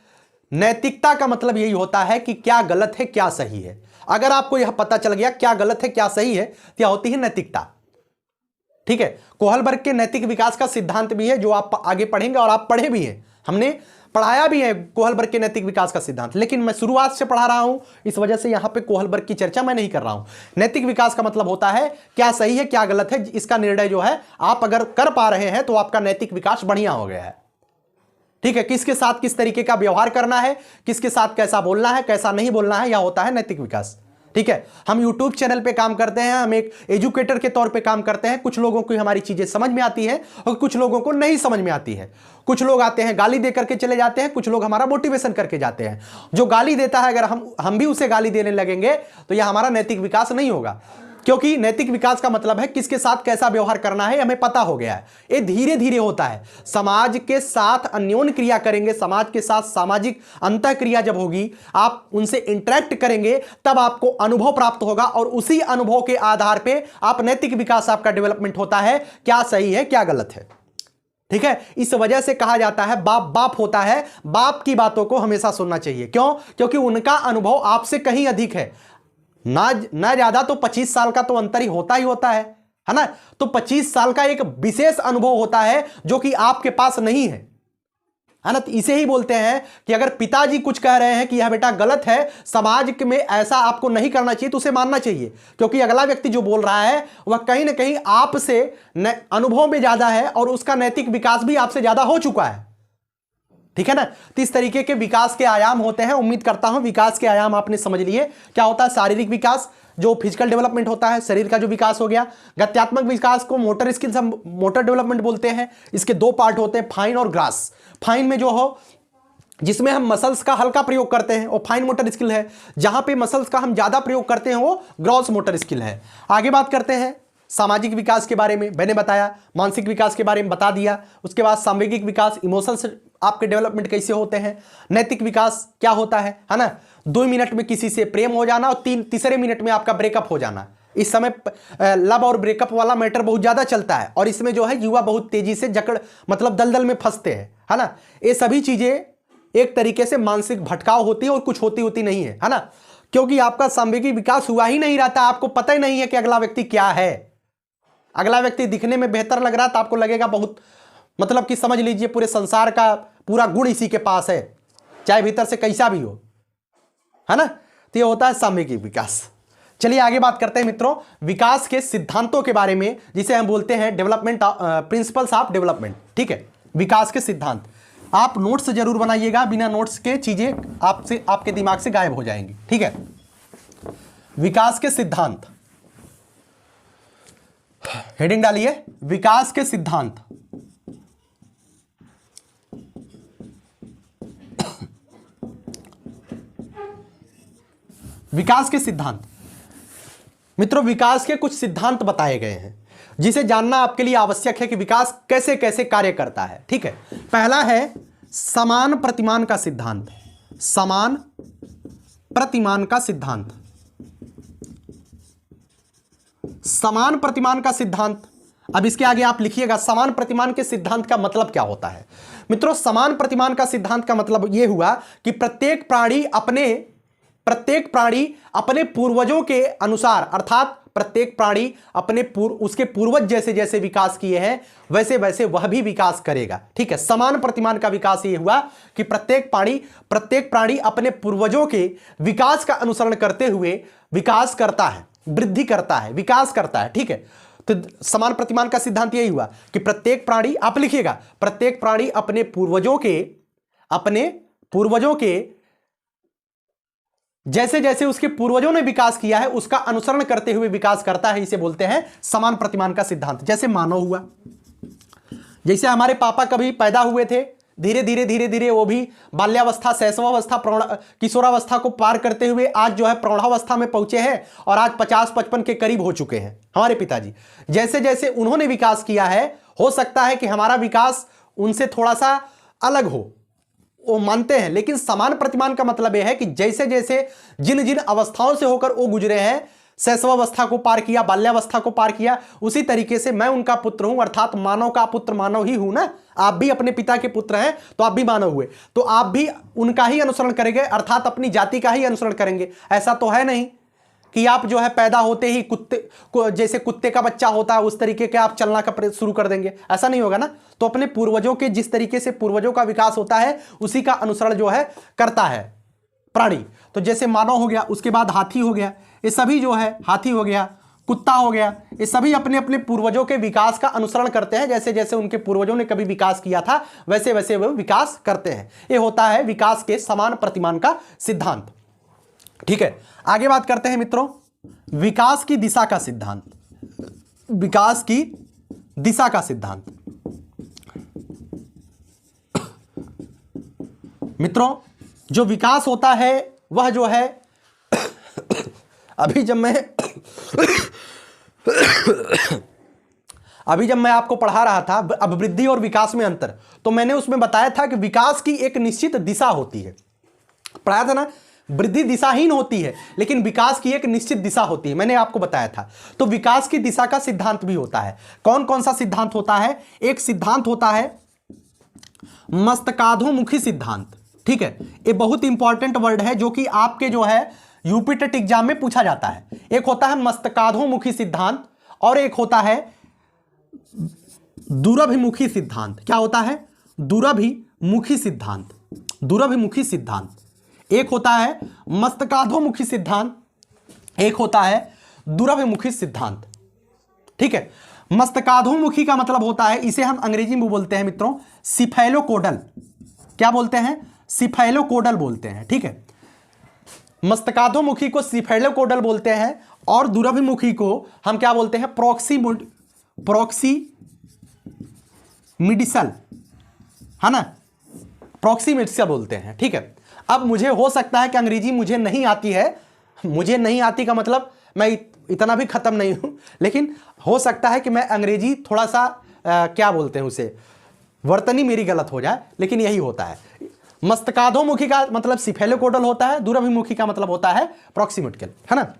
नैतिकता का मतलब यही होता है कि क्या गलत है क्या सही है। अगर आपको यह पता चल गया क्या गलत है क्या सही है तो यह होती है नैतिकता। ठीक है, कोहलबर्ग के नैतिक विकास का सिद्धांत भी है जो आप आगे पढ़ेंगे और आप पढ़े भी हैं, हमने पढ़ाया भी है कोहलबर्ग के नैतिक विकास का सिद्धांत, लेकिन मैं शुरुआत से पढ़ा रहा हूं इस वजह से यहां पे कोहलबर्ग की चर्चा मैं नहीं कर रहा हूं। नैतिक विकास का मतलब होता है क्या सही है क्या गलत है, इसका निर्णय जो है आप अगर कर पा रहे हैं तो आपका नैतिक विकास बढ़िया हो गया है। ठीक है, किसके साथ किस तरीके का व्यवहार करना है, किसके साथ कैसा बोलना है कैसा नहीं बोलना है, यह होता है नैतिक विकास। ठीक है, हम YouTube चैनल पे काम करते हैं, हम एक एजुकेटर के तौर पे काम करते हैं। कुछ लोगों को हमारी चीजें समझ में आती है और कुछ लोगों को नहीं समझ में आती है। कुछ लोग आते हैं गाली दे करके चले जाते हैं, कुछ लोग हमारा मोटिवेशन करके जाते हैं। जो गाली देता है अगर हम भी उसे गाली देने लगेंगे तो यह हमारा नैतिक विकास नहीं होगा, क्योंकि नैतिक विकास का मतलब है किसके साथ कैसा व्यवहार करना है हमें पता हो गया है। ये धीरे धीरे होता है, समाज के साथ अन्योन्य क्रिया करेंगे, समाज के साथ सामाजिक अंतः क्रिया जब होगी, आप उनसे इंटरेक्ट करेंगे तब आपको अनुभव प्राप्त होगा और उसी अनुभव के आधार पे आप नैतिक विकास आपका डेवलपमेंट होता है, क्या सही है क्या गलत है। ठीक है, इस वजह से कहा जाता है बाप बाप होता है, बाप की बातों को हमेशा सुनना चाहिए। क्यों? क्योंकि उनका अनुभव आपसे कहीं अधिक है, ना ज्यादा तो 25 साल का तो अंतर ही होता है ना। तो 25 साल का एक विशेष अनुभव होता है जो कि आपके पास नहीं है ना। तो इसे ही बोलते हैं कि अगर पिताजी कुछ कह रहे हैं कि यह बेटा गलत है, समाज में ऐसा आपको नहीं करना चाहिए, तो उसे मानना चाहिए, क्योंकि अगला व्यक्ति जो बोल रहा है वह कहीं ना कहीं आपसे अनुभव में ज्यादा है और उसका नैतिक विकास भी आपसे ज्यादा हो चुका है। ठीक है ना। तो इस तरीके के विकास के आयाम होते हैं। उम्मीद करता हूं विकास के आयाम आपने समझ लिए। क्या होता है? शारीरिक विकास, जो फिजिकल डेवलपमेंट होता है, शरीर का जो विकास हो गया। गत्यात्मक विकास को मोटर स्किल्स, हम मोटर डेवलपमेंट बोलते हैं। इसके दो पार्ट होते हैं, फाइन और ग्रास। फाइन में जो हो जिसमें हम मसल्स का हल्का प्रयोग करते हैं वो फाइन मोटर स्किल है, जहां पे मसल्स का हम ज्यादा प्रयोग करते हैं वो ग्रॉस मोटर स्किल है। आगे बात करते हैं सामाजिक विकास के बारे में, मैंने बताया। मानसिक विकास के बारे में बता दिया। उसके बाद सांवेगिक विकास, इमोशंस आपके डेवलपमेंट कैसे होते हैं। नैतिक विकास क्या होता है ना। 2 मिनट में किसी से प्रेम हो जाना और तीसरे मिनट में आपका ब्रेकअप हो जाना। इस समय लव और ब्रेकअप वाला मैटर बहुत ज्यादा चलता है और इसमें जो है युवा बहुत तेजी से जकड़ मतलब दलदल में फंसते हैं, है ना। ये सभी चीजें एक तरीके से मानसिक भटकाव होती है और कुछ होती नहीं है ना, क्योंकि आपका सांवेगिक विकास हुआ ही नहीं रहता। आपको पता ही नहीं है कि अगला व्यक्ति क्या है। अगला व्यक्ति दिखने में बेहतर लग रहा है तो आपको लगेगा बहुत, मतलब कि समझ लीजिए पूरे संसार का पूरा गुण इसी के पास है, चाहे भीतर से कैसा भी हो, है ना। तो ये होता है सांवेगिक विकास। चलिए आगे बात करते हैं मित्रों विकास के सिद्धांतों के बारे में, जिसे हम बोलते हैं डेवलपमेंट प्रिंसिपल्स ऑफ डेवलपमेंट। ठीक है, विकास के सिद्धांत। आप नोट्स जरूर बनाइएगा, बिना नोट्स के चीजें आपसे आपके दिमाग से गायब हो जाएंगी। ठीक है, विकास के सिद्धांत, हेडिंग डालिए विकास के सिद्धांत। विकास के सिद्धांत मित्रों, विकास के कुछ सिद्धांत बताए गए हैं जिसे जानना आपके लिए आवश्यक है कि विकास कैसे कैसे कार्य करता है। ठीक है, पहला है समान प्रतिमान का सिद्धांत। समान प्रतिमान का सिद्धांत। समान प्रतिमान का सिद्धांत। अब इसके आगे आप लिखिएगा समान प्रतिमान के सिद्धांत का मतलब क्या होता है। मित्रों समान प्रतिमान का सिद्धांत का मतलब यह हुआ कि प्रत्येक प्राणी अपने पूर्वजों के अनुसार, अर्थात प्रत्येक प्राणी अपने उसके पूर्वज जैसे जैसे विकास किए हैं वैसे वैसे वह भी विकास करेगा। ठीक है, समान प्रतिमान का विकास ये हुआ कि प्रत्येक प्राणी अपने पूर्वजों के विकास का अनुसरण करते हुए विकास करता है, वृद्धि करता है, विकास करता है। ठीक है, तो समान प्रतिमान का सिद्धांत यही हुआ कि प्रत्येक प्राणी, आप लिखिएगा, प्रत्येक प्राणी अपने पूर्वजों के जैसे जैसे उसके पूर्वजों ने विकास किया है उसका अनुसरण करते हुए विकास करता है। इसे बोलते हैं समान प्रतिमान का सिद्धांत। जैसे मानव हुआ, जैसे हमारे पापा कभी पैदा हुए थे, धीरे धीरे वो भी बाल्यावस्था, शैशवावस्था, किशोरावस्था को पार करते हुए आज जो है प्रौढ़ावस्था में पहुंचे हैं और आज 50-55 के करीब हो चुके हैं हमारे पिताजी। जैसे जैसे उन्होंने विकास किया है, हो सकता है कि हमारा विकास उनसे थोड़ा सा अलग हो, वो मानते हैं। लेकिन समान प्रतिमान का मतलब यह है कि जैसे जैसे जिन जिन अवस्थाओं से होकर वो गुजरे हैं शैशवावस्था को पार किया, बाल्यावस्था को पार किया, उसी तरीके से मैं उनका पुत्र हूं, अर्थात मानव का पुत्र मानव ही हूं ना। आप भी अपने पिता के पुत्र हैं तो आप भी मानव हुए, तो आप भी उनका ही अनुसरण करेंगे, अर्थात अपनी जाति का ही अनुसरण करेंगे। ऐसा तो है नहीं कि आप जो है पैदा होते ही कुत्ते को, जैसे कुत्ते का बच्चा होता है उस तरीके के आप चलना का शुरू कर देंगे, ऐसा नहीं होगा ना। तो अपने पूर्वजों के, जिस तरीके से पूर्वजों का विकास होता है उसी का अनुसरण जो है करता है प्राणी। तो जैसे मानव हो गया, उसके बाद हाथी हो गया, ये सभी जो है, हाथी हो गया, कुत्ता हो गया, ये सभी अपने अपने पूर्वजों के विकास का अनुसरण करते हैं। जैसे जैसे उनके पूर्वजों ने कभी विकास किया था वैसे वैसे वो विकास करते हैं। ये होता है विकास के समान प्रतिमान का सिद्धांत। ठीक है, आगे बात करते हैं मित्रों विकास की दिशा का सिद्धांत। विकास की दिशा का सिद्धांत मित्रों, जो विकास होता है वह जो है अभी जब मैं आपको पढ़ा रहा था अभिवृद्धि और विकास में अंतर, तो मैंने उसमें बताया था कि विकास की एक निश्चित दिशा होती है, पढ़ाया था ना। वृद्धि दिशाहीन होती है लेकिन विकास की एक निश्चित दिशा होती है, मैंने आपको बताया था। तो विकास की दिशा का सिद्धांत भी होता है। कौन कौन सा सिद्धांत होता है? एक सिद्धांत होता है मस्तकाधोमुखी सिद्धांत। ठीक है, ये बहुत इंपॉर्टेंट वर्ड है जो कि आपके जो है यूपी टेट एग्जाम में पूछा जाता है। एक होता है मस्तकाधोमुखी सिद्धांत और एक होता है दूरभिमुखी सिद्धांत। क्या होता है? दूरभिमुखी सिद्धांत। दूरभिमुखी सिद्धांत एक होता है मस्तकाधोमुखी सिद्धांत, एक होता है दूरभिमुखी सिद्धांत। ठीक है, मस्तकाधोमुखी का मतलब होता है, इसे हम अंग्रेजी में बोलते हैं मित्रों सिफेलोकोडल। क्या बोलते हैं? सिफेलोकोडल बोलते हैं। ठीक है, मस्तकाधोमुखी को सिफेलोकोडल बोलते हैं और दूरभिमुखी को हम क्या बोलते हैं? प्रोक्सीमिडिसल, है ना, प्रोक्सीमिडिसल बोलते हैं। ठीक है, अब मुझे हो सकता है कि अंग्रेजी मुझे नहीं आती है, मुझे नहीं आती का मतलब मैं इतना भी खत्म नहीं हूं, लेकिन हो सकता है कि मैं अंग्रेजी थोड़ा सा क्या बोलते हैं उसे, वर्तनी मेरी गलत हो जाए, लेकिन यही होता है। मस्तकाधोमुखी का मतलब सिफेलोकोडल होता है, दूरभिमुखी का मतलब होता है प्रोक्सीमिडिकल, है ना।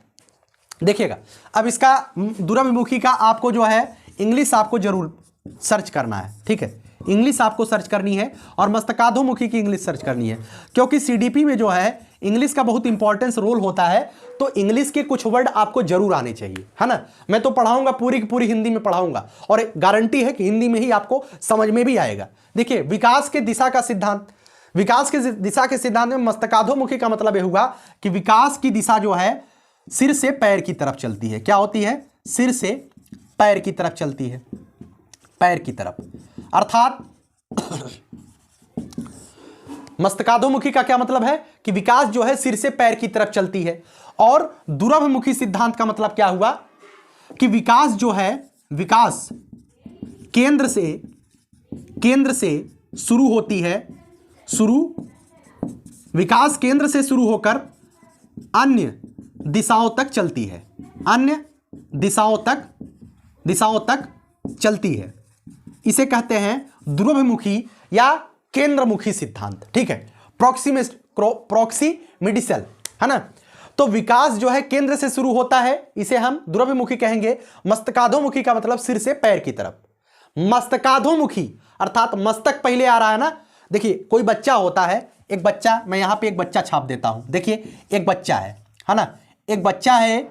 देखिएगा, अब इसका दूरभिमुखी का आपको जो है इंग्लिश आपको जरूर सर्च करना है। ठीक है, इंग्लिश आपको सर्च करनी है और मस्तकाधोमुखी की इंग्लिश सर्च करनी है, क्योंकि सीडीपी में जो है इंग्लिश का बहुत इंपॉर्टेंस रोल होता है। तो इंग्लिश के कुछ वर्ड आपको जरूर आने चाहिए, है ना। मैं तो पढ़ाऊंगा पूरी की पूरी हिंदी में पढ़ाऊंगा और गारंटी है कि हिंदी में ही आपको समझ में भी आएगा। देखिए, विकास के दिशा का सिद्धांत, विकास के दिशा के सिद्धांत में मस्तकाधोमुखी का मतलब यह हुआ कि विकास की दिशा जो है सिर से पैर की तरफ चलती है। क्या होती है? सिर से पैर की तरफ चलती है, पैर की तरफ। अर्थात मस्तकाधोमुखी का क्या मतलब है कि विकास जो है सिर से पैर की तरफ चलती है। और दूरभिमुखी सिद्धांत का मतलब क्या हुआ कि विकास जो है, विकास केंद्र से शुरू होती है, विकास केंद्र से शुरू होकर अन्य दिशाओं तक चलती है, अन्य दिशाओं तक चलती है। इसे कहते हैं दूरभिमुखी या केंद्रमुखी सिद्धांत। ठीक है, प्रोक्सीमिडिसल, है ना। तो विकास जो है केंद्र से शुरू होता है, इसे हम दूरभिमुखी कहेंगे। मस्तकाधोमुखी का मतलब सिर से पैर की तरफ। मस्तकाधोमुखी अर्थात मस्तक पहले आ रहा है ना। देखिए, कोई बच्चा होता है, एक बच्चा, मैं यहां पे एक बच्चा छाप देता हूं। देखिए, एक बच्चा है ना, एक बच्चा है,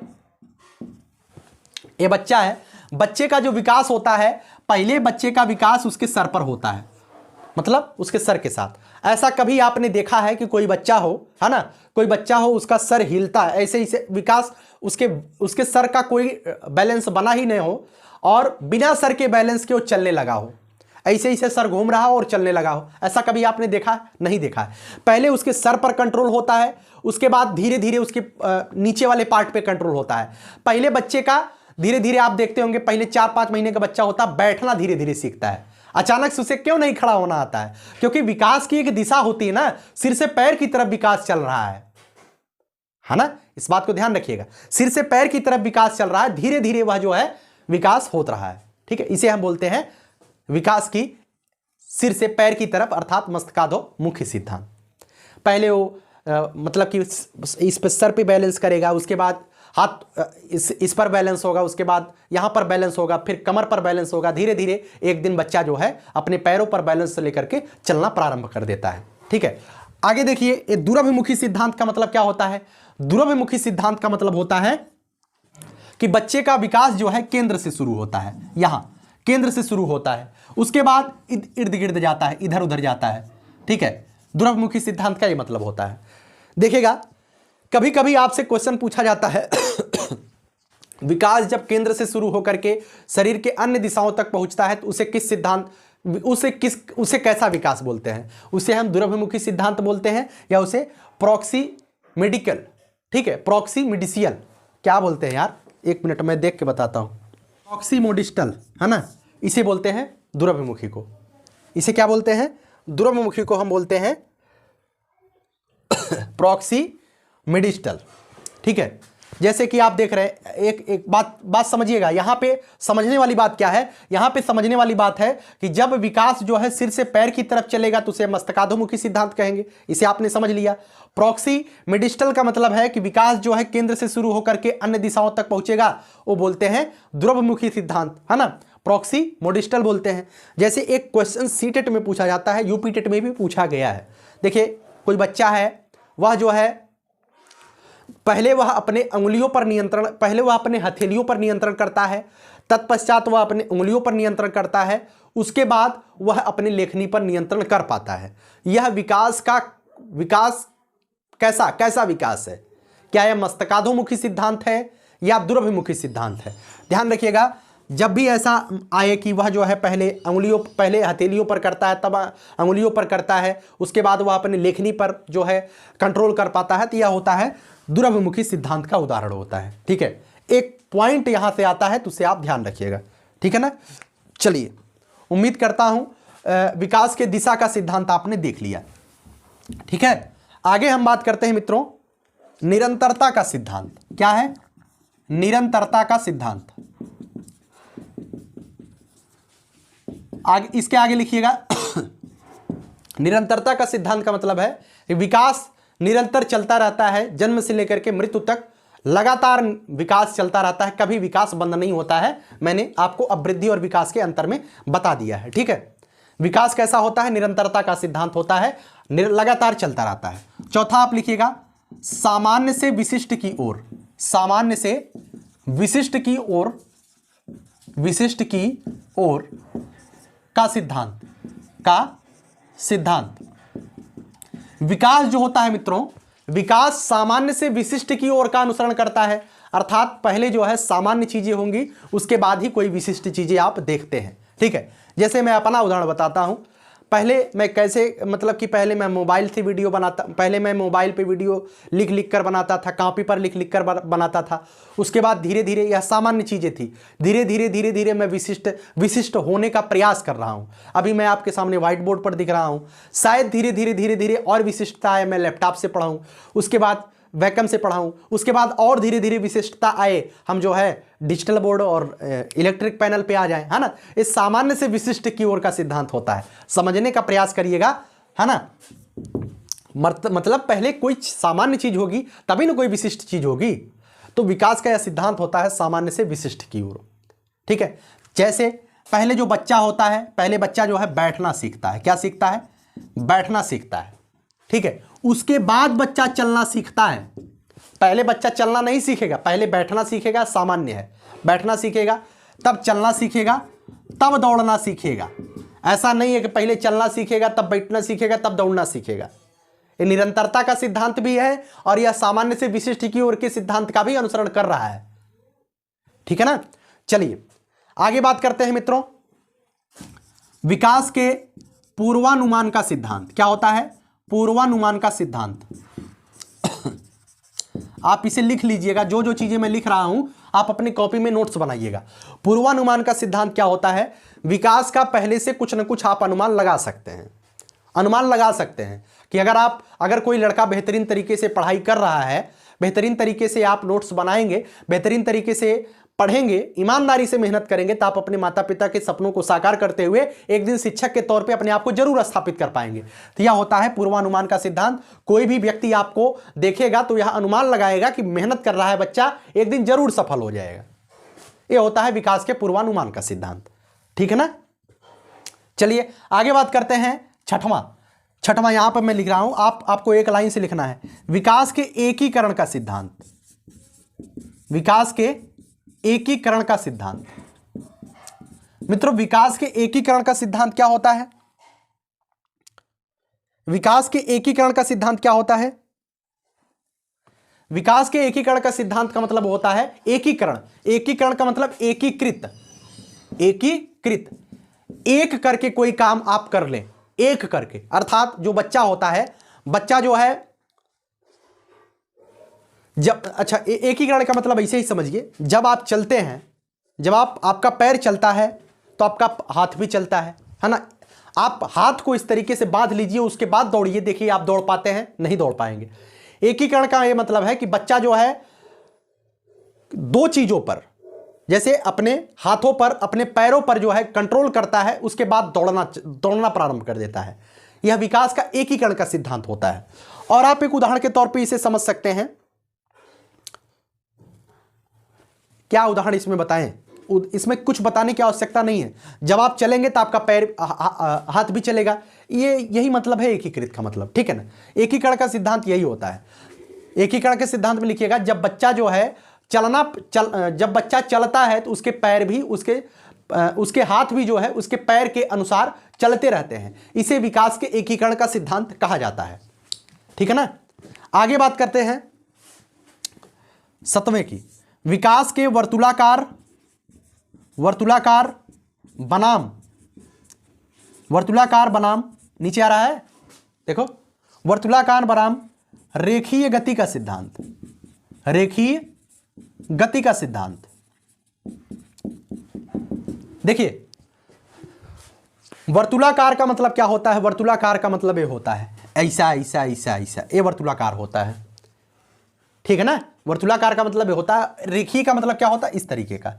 ये बच्चा है। बच्चे का जो विकास होता है, पहले बच्चे का विकास उसके सर पर होता है, मतलब उसके सर के साथ। ऐसा कभी आपने देखा है कि कोई बच्चा हो, है ना, कोई बच्चा हो उसका सर हिलता है, ऐसे ही विकास उसके सर का कोई बैलेंस बना ही नहीं हो और बिना सर के बैलेंस के वो चलने लगा हो, ऐसे ही से सर घूम रहा हो और चलने लगा हो। ऐसा कभी आपने देखा? नहीं देखा है। पहले उसके सर पर कंट्रोल होता है, उसके बाद धीरे धीरे उसके नीचे वाले पार्ट पे कंट्रोल होता है। पहले बच्चे का धीरे धीरे आप देखते होंगे, पहले 4-5 महीने का बच्चा होता है, बैठना धीरे धीरे सीखता है। अचानक से उसे क्यों नहीं खड़ा होना आता है? क्योंकि विकास की एक दिशा होती है ना, सिर से पैर की तरफ विकास चल रहा है ना। इस बात को ध्यान रखिएगा, सिर से पैर की तरफ विकास चल रहा है, धीरे धीरे वह जो है विकास होता रहा है। ठीक है, इसे हम बोलते हैं विकास की सिर से पैर की तरफ अर्थात मस्तकाधोमुखी सिद्धांत। पहले वो मतलब कि इस पे सर पे बैलेंस करेगा, उसके बाद हाथ इस पर बैलेंस होगा, उसके बाद यहाँ पर बैलेंस होगा, फिर कमर पर बैलेंस होगा। धीरे धीरे एक दिन बच्चा जो है अपने पैरों पर बैलेंस लेकर के चलना प्रारंभ कर देता है। ठीक है, आगे देखिए, ये दूरभिमुखी सिद्धांत का मतलब क्या होता है? दूरभिमुखी सिद्धांत का मतलब होता है कि बच्चे का विकास जो है केंद्र से शुरू होता है, यहां केंद्र से शुरू होता है, उसके बाद इर्द गिर्द जाता है, इधर उधर जाता है। ठीक है, दूरभिमुखी सिद्धांत का ये मतलब होता है। देखिएगा, कभी कभी आपसे क्वेश्चन पूछा जाता है विकास जब केंद्र से शुरू होकर के शरीर के अन्य दिशाओं तक पहुंचता है तो उसे किस सिद्धांत, उसे कैसा विकास बोलते हैं? उसे हम दूरभिमुखी सिद्धांत बोलते हैं या उसे प्रॉक्सिमेडिकल, ठीक है, प्रॉक्सिमिडिशियल क्या बोलते हैं यार, एक मिनट में देख के बताता हूं। प्रॉक्सिमोडिस्टल है ना, इसे बोलते हैं दूरभिमुखी को। इसे क्या बोलते हैं? दूरभिमुखी को हम बोलते हैं प्रॉक्सिमिडिस्टल। ठीक है, जैसे कि आप देख रहे हैं, एक बात समझिएगा। यहां पे समझने वाली बात क्या है? यहां पे समझने वाली बात है कि जब विकास जो है सिर से पैर की तरफ चलेगा तो उसे मस्तकाधोमुखी सिद्धांत कहेंगे। इसे आपने समझ लिया। प्रॉक्सिमिडिस्टल का मतलब है कि विकास जो है केंद्र से शुरू होकर के अन्य दिशाओं तक पहुंचेगा, वो बोलते हैं दूरभिमुखी सिद्धांत, है ना, प्रॉक्सिमोडिस्टल बोलते हैं। जैसे एक क्वेश्चन सीटेट में पूछा जाता है, यूपी टेट में भी पूछा गया है। देखिए, कोई बच्चा है, वह जो है पहले वह अपने अंगुलियों पर नियंत्रण, पहले वह अपने हथेलियों पर नियंत्रण करता है, तत्पश्चात वह अपने उंगलियों पर नियंत्रण करता है, उसके बाद वह अपने लेखनी पर नियंत्रण कर पाता है। यह विकास कैसा विकास है? क्या यह मस्तकाधोमुखी सिद्धांत है या दूरभिमुखी सिद्धांत है? ध्यान रखिएगा, जब भी ऐसा आए कि वह जो है पहले हथेलियों पर करता है, तब अंगुलियों पर करता है, उसके बाद वह अपने लेखनी पर जो है कंट्रोल कर पाता है, तो यह होता है दूरभिमुखी सिद्धांत का उदाहरण होता है। ठीक है, एक पॉइंट यहां से आता है तो उसे आप ध्यान रखिएगा। ठीक है ना, चलिए, उम्मीद करता हूं विकास के दिशा का सिद्धांत आपने देख लिया। ठीक है, आगे हम बात करते हैं मित्रों निरंतरता का सिद्धांत। क्या है? निरंतरता का सिद्धांत। इसके आगे लिखिएगा निरंतरता का सिद्धांत का मतलब है कि विकास निरंतर चलता रहता है, जन्म से लेकर के मृत्यु तक लगातार विकास चलता रहता है, कभी विकास बंद नहीं होता है। मैंने आपको अब वृद्धि और विकास के अंतर में बता दिया है। ठीक है, विकास कैसा होता है? निरंतरता का सिद्धांत होता है, लगातार चलता रहता है। चौथा आप लिखिएगा सामान्य से विशिष्ट की ओर, सामान्य से विशिष्ट की ओर, विशिष्ट की ओर का सिद्धांत। विकास जो होता है मित्रों, विकास सामान्य से विशिष्ट की ओर का अनुसरण करता है, अर्थात पहले जो है सामान्य चीजें होंगी, उसके बाद ही कोई विशिष्ट चीजें आप देखते हैं। ठीक है, जैसे मैं अपना उदाहरण बताता हूं। पहले मैं कैसे, मतलब कि पहले मैं मोबाइल से वीडियो बनाता, पहले मैं मोबाइल पे वीडियो लिख कर बनाता था, कॉपी पर लिख कर बनाता था। उसके बाद धीरे धीरे यह सामान्य चीज़ें थी, धीरे धीरे मैं विशिष्ट होने का प्रयास कर रहा हूँ। अभी मैं आपके सामने व्हाइट बोर्ड पर दिख रहा हूँ, शायद धीरे धीरे और विशिष्टता है, मैं लैपटॉप से पढ़ाऊँ, उसके बाद वैकम से पढ़ाऊँ, उसके बाद और धीरे धीरे विशिष्टता आए, हम जो है डिजिटल बोर्ड और इलेक्ट्रिक पैनल पे आ जाएं, है ना। इस सामान्य से विशिष्ट की ओर का सिद्धांत होता है, समझने का प्रयास करिएगा, है ना। मतलब पहले कोई सामान्य चीज होगी तभी ना कोई विशिष्ट चीज होगी। तो विकास का यह सिद्धांत होता है सामान्य से विशिष्ट की ओर। ठीक है, जैसे पहले जो बच्चा होता है, पहले बच्चा जो है बैठना सीखता है। क्या सीखता है? बैठना सीखता है। ठीक है, उसके बाद बच्चा चलना सीखता है। पहले बच्चा चलना नहीं सीखेगा, पहले बैठना सीखेगा, सामान्य है। बैठना सीखेगा, तब चलना सीखेगा, तब दौड़ना सीखेगा। ऐसा नहीं है कि पहले चलना सीखेगा, तब बैठना सीखेगा, तब दौड़ना सीखेगा। ये निरंतरता का सिद्धांत भी है और यह सामान्य से विशिष्ट की ओर के सिद्धांत का भी अनुसरण कर रहा है। ठीक है ना। चलिए आगे बात करते हैं मित्रों, विकास के पूर्वानुमान का सिद्धांत। क्या होता है? पूर्वानुमान का सिद्धांत। आप इसे लिख लीजिएगा, जो जो चीजें मैं लिख रहा हूं आप अपनी कॉपी में नोट्स बनाइएगा। पूर्वानुमान का सिद्धांत क्या होता है? विकास का पहले से कुछ न कुछ आप अनुमान लगा सकते हैं। अनुमान लगा सकते हैं कि अगर कोई लड़का बेहतरीन तरीके से पढ़ाई कर रहा है, बेहतरीन तरीके से आप नोट्स बनाएंगे, बेहतरीन तरीके से पढ़ेंगे, ईमानदारी से मेहनत करेंगे, तो आप अपने माता पिता के सपनों को साकार करते हुए एक दिन शिक्षक के तौर पे अपने आप को जरूर स्थापित कर पाएंगे। तो यह होता है पूर्वानुमान का सिद्धांत। कोई भी व्यक्ति आपको देखेगा तो यह अनुमान लगाएगा कि मेहनत कर रहा है बच्चा, एक दिन जरूर सफल हो जाएगा। यह होता है विकास के पूर्वानुमान का सिद्धांत। ठीक है ना। चलिए आगे बात करते हैं। छठवां यहां पर मैं लिख रहा हूं, आपको एक लाइन से लिखना है। विकास के एकीकरण का सिद्धांत। विकास के एकीकरण का सिद्धांत। मित्रों, विकास के एकीकरण का सिद्धांत क्या होता है? विकास के एकीकरण का सिद्धांत क्या होता है? विकास के एकीकरण का सिद्धांत का मतलब होता है एकीकरण। एकीकरण का मतलब एकीकृत। एकीकृत, एक करके कोई काम आप कर लें, एक करके। अर्थात जो बच्चा होता है, बच्चा जो है जब, अच्छा एकीकरण का मतलब ऐसे ही समझिए, जब आप चलते हैं, जब आपका पैर चलता है तो आपका हाथ भी चलता है ना। आप हाथ को इस तरीके से बांध लीजिए, उसके बाद दौड़िए, देखिए आप दौड़ पाते हैं? नहीं दौड़ पाएंगे। एकीकरण का यह मतलब है कि बच्चा जो है दो चीजों पर, जैसे अपने हाथों पर, अपने पैरों पर जो है कंट्रोल करता है, उसके बाद दौड़ना प्रारंभ कर देता है। यह विकास का एकीकरण का सिद्धांत होता है। और आप एक उदाहरण के तौर पे इसे समझ सकते हैं। क्या उदाहरण इसमें बताएं? इसमें कुछ बताने की आवश्यकता नहीं है। जब आप चलेंगे तो आपका पैर हाथ भी चलेगा। यही मतलब है एकीकृत का मतलब। ठीक है ना। एकीकरण का सिद्धांत यही होता है। एकीकरण के सिद्धांत में लिखिएगा, जब बच्चा जो है जब बच्चा चलता है तो उसके पैर भी, उसके हाथ भी जो है उसके पैर के अनुसार चलते रहते हैं। इसे विकास के एकीकरण का सिद्धांत कहा जाता है। ठीक है ना। आगे बात करते हैं 7वें की। विकास के वर्तुलाकार बनाम नीचे आ रहा है, देखो, वर्तुलाकार बनाम रेखीय गति का सिद्धांत। रेखीय गति का सिद्धांत। देखिए, वर्तुलाकार का मतलब क्या होता है? वर्तुलाकार का मतलब ये होता है ऐसा ऐसा ऐसा ऐसा, ये वर्तुलाकार होता है। ठीक है ना। वर्तुलाकार का मतलब ये होता है। रेखीय का मतलब क्या होता है? इस तरीके का,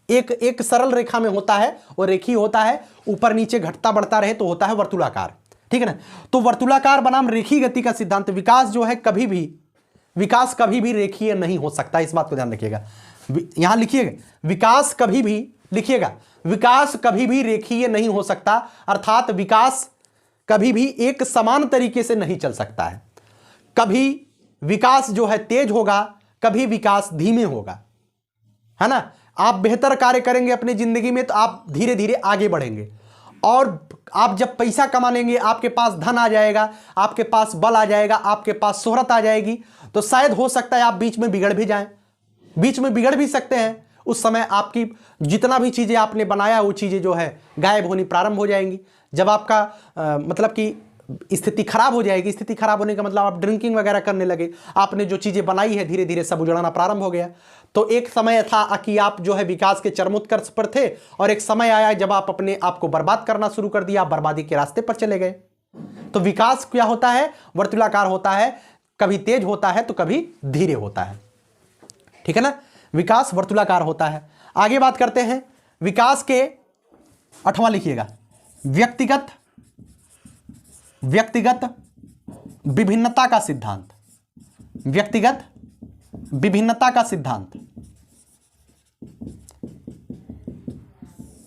एक सरल रेखा में होता है, और रेखीय होता है ऊपर नीचे घटता बढ़ता रहे तो होता है वर्तुलाकार। ठीक है ना। तो वर्तुलाकार बनाम रेखीय गति का सिद्धांत। विकास जो है विकास कभी भी रेखीय नहीं हो सकता। इस बात को ध्यान रखिएगा। यहां लिखिएगा, विकास कभी भी, लिखिएगा, विकास कभी भी रेखीय नहीं हो सकता। अर्थात विकास कभी भी एक समान तरीके से नहीं चल सकता है। कभी विकास जो है तेज होगा, कभी विकास धीमे होगा, है ना। आप बेहतर कार्य करेंगे अपनी जिंदगी में तो आप धीरे धीरे आगे बढ़ेंगे, और आप जब पैसा कमा लेंगे, आपके पास धन आ जाएगा, आपके पास बल आ जाएगा, आपके पास शोहरत आ जाएगी, तो शायद हो सकता है आप बीच में बिगड़ भी जाएं, बीच में बिगड़ भी सकते हैं। उस समय आपकी जितना भी चीज़ें आपने बनाया वो चीज़ें जो है गायब होनी प्रारंभ हो जाएंगी। जब आपका मतलब कि स्थिति खराब हो जाएगी, स्थिति खराब होने का मतलब आप ड्रिंकिंग वगैरह करने लगे, आपने जो चीज़ें बनाई है धीरे धीरे सब उजड़ना प्रारंभ हो गया। तो एक समय था कि आप जो है विकास के चरमोत्कर्ष पर थे, और एक समय आया जब आप अपने आप को बर्बाद करना शुरू कर दिया, बर्बादी के रास्ते पर चले गए। तो विकास क्या होता है? वर्तुलाकार होता है, कभी तेज होता है तो कभी धीरे होता है। ठीक है ना। विकास वर्तुलाकार होता है। आगे बात करते हैं विकास के 8वां लिखिएगा, व्यक्तिगत विभिन्नता का सिद्धांत। व्यक्तिगत विभिन्नता का सिद्धांत।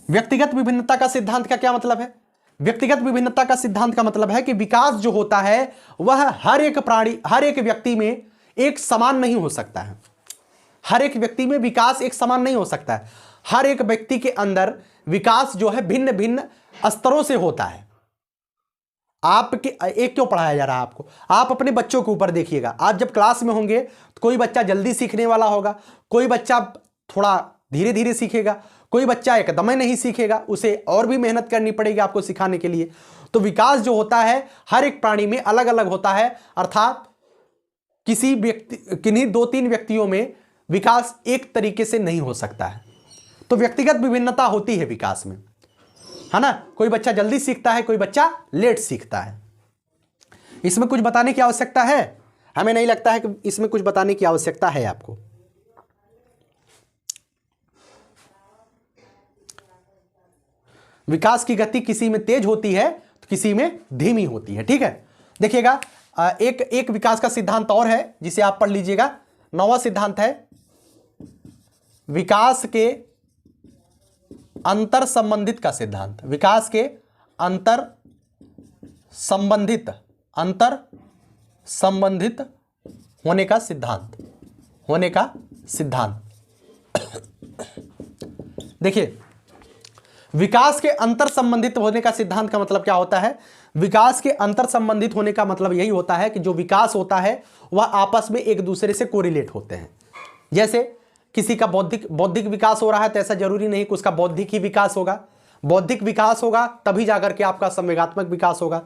व्यक्तिगत विभिन्नता का सिद्धांत का क्या मतलब है? व्यक्तिगत विभिन्नता का सिद्धांत का मतलब है कि विकास जो होता है वह हर एक प्राणी, हर एक व्यक्ति में एक समान नहीं हो सकता है। हर एक व्यक्ति में विकास एक समान नहीं हो सकता है। हर एक व्यक्ति के अंदर विकास जो है भिन्न भिन्न स्तरों से होता है। आपके एक क्यों पढ़ाया जा रहा है आपको? आप अपने बच्चों के ऊपर देखिएगा। आप जब क्लास में होंगे तो कोई बच्चा जल्दी सीखने वाला होगा, कोई बच्चा थोड़ा धीरे धीरे सीखेगा, कोई बच्चा एकदम ही नहीं सीखेगा, उसे और भी मेहनत करनी पड़ेगी आपको सिखाने के लिए। तो विकास जो होता है हर एक प्राणी में अलग अलग होता है। अर्थात किन्हीं 2-3 व्यक्तियों में विकास एक तरीके से नहीं हो सकता है। तो व्यक्तिगत विभिन्नता होती है विकास में, है ना। कोई बच्चा जल्दी सीखता है, कोई बच्चा लेट सीखता है। इसमें कुछ बताने की आवश्यकता है? हमें नहीं लगता है कि इसमें कुछ बताने की आवश्यकता है आपको। विकास की गति किसी में तेज होती है तो किसी में धीमी होती है। ठीक है, देखिएगा एक विकास का सिद्धांत और है जिसे आप पढ़ लीजिएगा। 9वां सिद्धांत है विकास के अंतर संबंधित का सिद्धांत। विकास के अंतर संबंधित होने का सिद्धांत। देखिए, विकास के अंतर संबंधित होने का सिद्धांत का मतलब क्या होता है? विकास के अंतर संबंधित होने का मतलब यही होता है कि जो विकास होता है वह आपस में एक दूसरे से कोरिलेट होते हैं। जैसे किसी का बौद्धिक विकास हो रहा है तो ऐसा जरूरी नहीं कि उसका बौद्धिक ही विकास होगा। बौद्धिक विकास होगा तभी जाकर के आपका संवेगात्मक विकास होगा।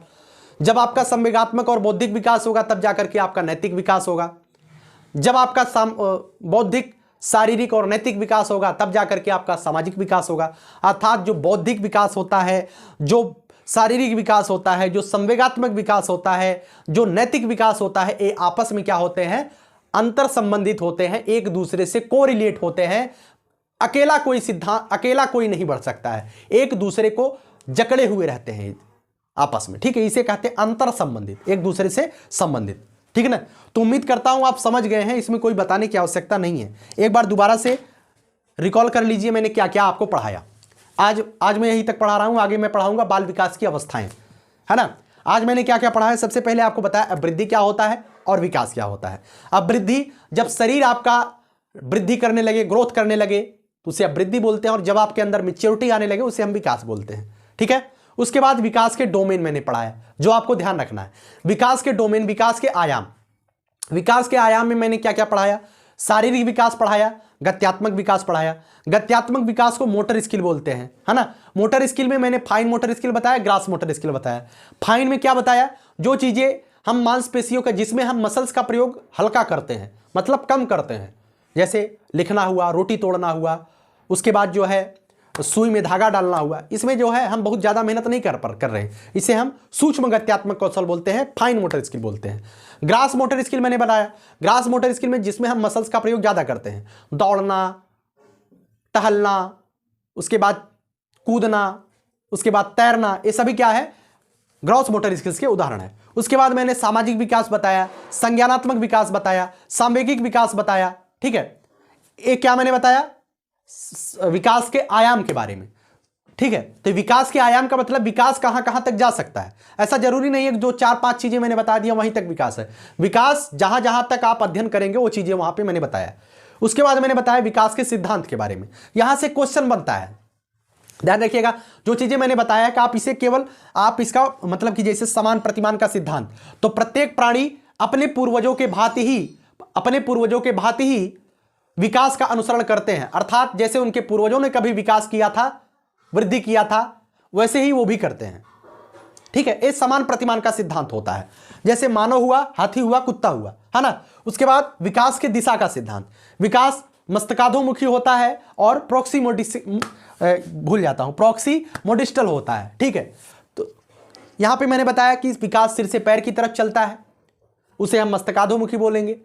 जब आपका संवेगात्मक और बौद्धिक विकास होगा तब जाकर के आपका नैतिक विकास होगा। जब आपका बौद्धिक, शारीरिक और नैतिक विकास होगा तब जाकर के आपका सामाजिक विकास होगा। अर्थात जो बौद्धिक विकास होता है, जो शारीरिक विकास होता है, जो संवेगात्मक विकास होता है, जो नैतिक विकास होता है, ये आपस में क्या होते हैं? अंतर संबंधित होते हैं, एक दूसरे से कोरिलेट होते हैं। अकेला कोई नहीं बढ़ सकता है, एक दूसरे को जकड़े हुए रहते हैं आपस में। ठीक है, इसे कहते हैं अंतर संबंधित, एक दूसरे से संबंधित। ठीक है ना? तो उम्मीद करता हूं आप समझ गए हैं, इसमें कोई बताने की आवश्यकता नहीं है। एक बार दोबारा से रिकॉल कर लीजिए मैंने क्या क्या आपको पढ़ाया। आज मैं यहीं तक पढ़ा रहा हूं, आगे मैं पढ़ाऊंगा बाल विकास की अवस्थाएं, है ना। आज मैंने क्या क्या पढ़ा है? सबसे पहले आपको बताया अवृद्धि क्या होता है और विकास क्या होता है। अवृद्धि, जब शरीर आपका वृद्धि करने लगे, ग्रोथ करने लगे तो उसे अवृद्धि बोलते हैं, और जब आपके अंदर मैच्योरिटी आने लगे उसे हम विकास बोलते हैं। ठीक है, उसके बाद विकास के डोमेन मैंने पढ़ाया, जो आपको ध्यान रखना है। विकास के डोमेन, विकास के आयाम। विकास के आयाम में मैंने क्या क्या पढ़ाया? शारीरिक विकास पढ़ाया, गत्यात्मक विकास पढ़ाया। गत्यात्मक विकास को मोटर स्किल बोलते हैं, है ना। मोटर स्किल में मैंने फाइन मोटर स्किल बताया, ग्रास मोटर स्किल बताया। फाइन में क्या बताया? जो चीजें हम मांसपेशियों का, जिसमें हम मसल्स का प्रयोग हल्का करते हैं, मतलब कम करते हैं, जैसे लिखना हुआ, रोटी तोड़ना हुआ, उसके बाद जो है सुई में धागा डालना हुआ, इसमें जो है हम बहुत ज्यादा मेहनत नहीं कर रहे हैं, इसे हम सूक्ष्म गत्यात्मक कौशल बोलते हैं, फाइन मोटर स्किल बोलते हैं। ग्रास मोटर स्किल मैंने बताया, ग्रास मोटर स्किल में जिसमें हम मसल्स का प्रयोग ज्यादा करते हैं, दौड़ना, टहलना, उसके बाद कूदना, उसके बाद तैरना, ये सभी क्या है? ग्रॉस मोटर स्किल्स के उदाहरण है। उसके बाद मैंने सामाजिक विकास बताया, संज्ञानात्मक विकास बताया, सांवेगिक विकास बताया। ठीक है, ये क्या मैंने बताया? विकास के आयाम के बारे में। ठीक है, तो विकास के आयाम का मतलब विकास कहां कहां तक जा सकता है। ऐसा जरूरी नहीं है कि जो 4-5 चीजें मैंने बता दिया वहीं तक विकास है। विकास जहां जहां तक आप अध्ययन करेंगे वो चीजें वहां पे मैंने बताया। उसके बाद मैंने बताया विकास के सिद्धांत के बारे में। यहां से क्वेश्चन बनता है, ध्यान रखिएगा। जो चीजें मैंने बताया कि आप इसे केवल, आप इसका मतलब कि जैसे समान प्रतिमान का सिद्धांत, तो प्रत्येक प्राणी अपने पूर्वजों के भांति ही विकास का अनुसरण करते हैं। अर्थात जैसे उनके पूर्वजों ने कभी विकास किया था, वृद्धि किया था, वैसे ही वो भी करते हैं। ठीक है, ये समान प्रतिमान का सिद्धांत होता है। जैसे मानव हुआ, हाथी हुआ, कुत्ता हुआ, है ना। उसके बाद विकास के दिशा का सिद्धांत। विकास मस्तकाधोमुखी होता है और प्रॉक्सीमोडिस्टल होता है। ठीक है, तो यहां पे मैंने बताया कि विकास सिर से पैर की तरफ चलता है, उसे हम मस्तकाधोमुखी बोलेंगे।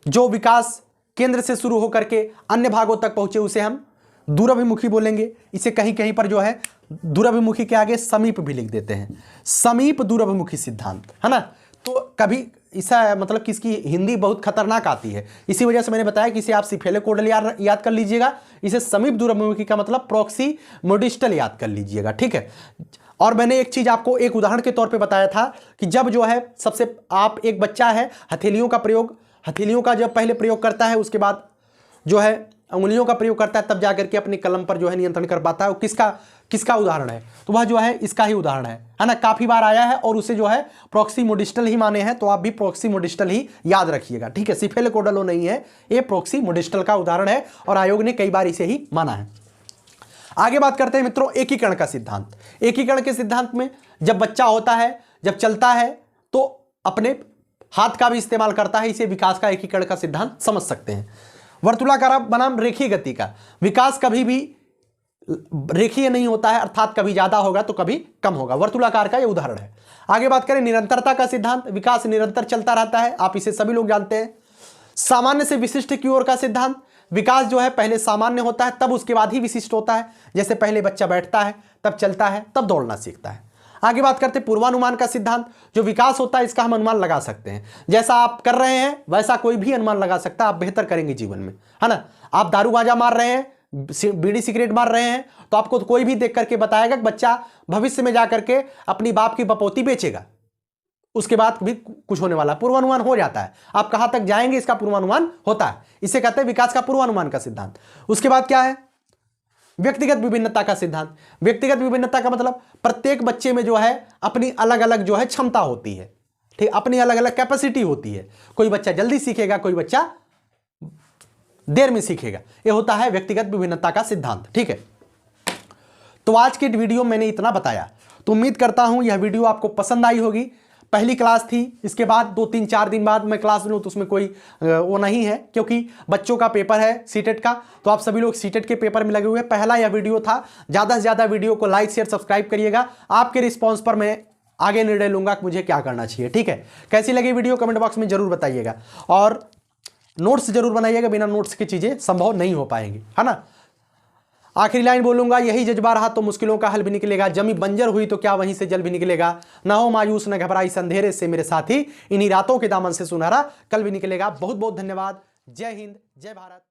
जो विकास केंद्र से शुरू होकर के अन्य भागों तक पहुंचे उसे हम दूराभिमुखी बोलेंगे। इसे कहीं कहीं पर जो है दूराभिमुखी के आगे समीप भी लिख देते हैं, समीप दूराभिमुखी सिद्धांत, है ना। तो कभी इसका मतलब कि इसकी हिंदी बहुत खतरनाक आती है, इसी वजह से मैंने बताया कि इसे आप सिफेलोकोडल याद कर लीजिएगा। इसे समीप दूराभिमुखी का मतलब प्रॉक्सीमोडिस्टल याद कर लीजिएगा। ठीक है, और मैंने एक चीज आपको एक उदाहरण के तौर पे बताया था कि जब जो है सबसे, आप एक बच्चा है, हथेलियों का जब पहले प्रयोग करता है, उसके बाद जो है उंगलियों का प्रयोग करता है, तब जाकर के अपने कलम पर जो है नियंत्रण कर पाता है। वो किसका उदाहरण है? तो वह जो है इसका ही उदाहरण है ना। काफी बार आया है और उसे जो है प्रॉक्सीमोडिस्टल ही माने हैं, तो आप भी प्रॉक्सीमोडिस्टल ही याद रखिएगा। ठीक है, सिफेलोकोडल नहीं है, ये प्रॉक्सीमोडिस्टल का उदाहरण है और आयोग ने कई बार इसे ही माना है। आगे बात करते हैं मित्रों एकीकरण का सिद्धांत। एकीकरण के सिद्धांत में जब बच्चा होता है, जब चलता है तो अपने हाथ का भी इस्तेमाल करता है, इसे विकास का एकीकरण का सिद्धांत समझ सकते हैं। वर्तुलाकार बनाम रेखीय गति का विकास कभी भी रेखीय नहीं होता है, अर्थात कभी ज्यादा होगा तो कभी कम होगा। वर्तुलाकार का यह उदाहरण है। आगे बात करें निरंतरता का सिद्धांत। विकास निरंतर चलता रहता है, आप इसे सभी लोग जानते हैं। सामान्य से विशिष्ट की ओर का सिद्धांत। विकास जो है पहले सामान्य होता है, तब उसके बाद ही विशिष्ट होता है। जैसे पहले बच्चा बैठता है, तब चलता है, तब दौड़ना सीखता है। आगे बात करते हैं पूर्वानुमान का सिद्धांत। जो विकास होता है इसका हम अनुमान लगा सकते हैं। जैसा आप कर रहे हैं वैसा कोई भी अनुमान लगा सकता है। आप बेहतर करेंगे जीवन में, है ना। आप दारू गांजा मार रहे हैं, बीड़ी सिगरेट मार रहे हैं, तो आपको तो कोई भी देख करके बताएगा कि बच्चा भविष्य में जाकर के अपनी बाप की बपौती बेचेगा, उसके बाद भी कुछ होने वाला। पूर्वानुमान हो जाता है, आप कहां तक जाएंगे इसका पूर्वानुमान होता है। इसे कहते हैं विकास का पूर्वानुमान का सिद्धांत। उसके बाद क्या है, व्यक्तिगत विभिन्नता का सिद्धांत। व्यक्तिगत विभिन्नता का मतलब प्रत्येक बच्चे में जो है अपनी अलग अलग जो है क्षमता होती है, ठीक, अपनी अलग अलग कैपेसिटी होती है। कोई बच्चा जल्दी सीखेगा, कोई बच्चा देर में सीखेगा। यह होता है व्यक्तिगत विभिन्नता का सिद्धांत, ठीक है। तो आज के वीडियो में मैंने इतना बताया, तो उम्मीद करता हूं यह वीडियो आपको पसंद आई होगी। पहली क्लास थी, इसके बाद 2-3-4 दिन बाद मैं क्लास लूँ तो उसमें कोई वो नहीं है, क्योंकि बच्चों का पेपर है सीटेट का, तो आप सभी लोग सीटेट के पेपर में लगे हुए हैं। पहला यह वीडियो था। ज़्यादा से ज़्यादा वीडियो को लाइक शेयर सब्सक्राइब करिएगा। आपके रिस्पॉन्स पर मैं आगे निर्णय लूंगा कि मुझे क्या करना चाहिए, ठीक है। कैसी लगी वीडियो कमेंट बॉक्स में जरूर बताइएगा, और नोट्स जरूर बनाइएगा। बिना नोट्स की चीज़ें संभव नहीं हो पाएंगी, है ना। आखिरी लाइन बोलूंगा, यही जज्बा रहा तो मुश्किलों का हल भी निकलेगा। जमी बंजर हुई तो क्या वहीं से जल भी निकलेगा। ना हो मायूस न घबराई अंधेरे से मेरे साथी, इन्हीं रातों के दामन से सुनहरा कल भी निकलेगा। बहुत बहुत धन्यवाद। जय हिंद, जय भारत।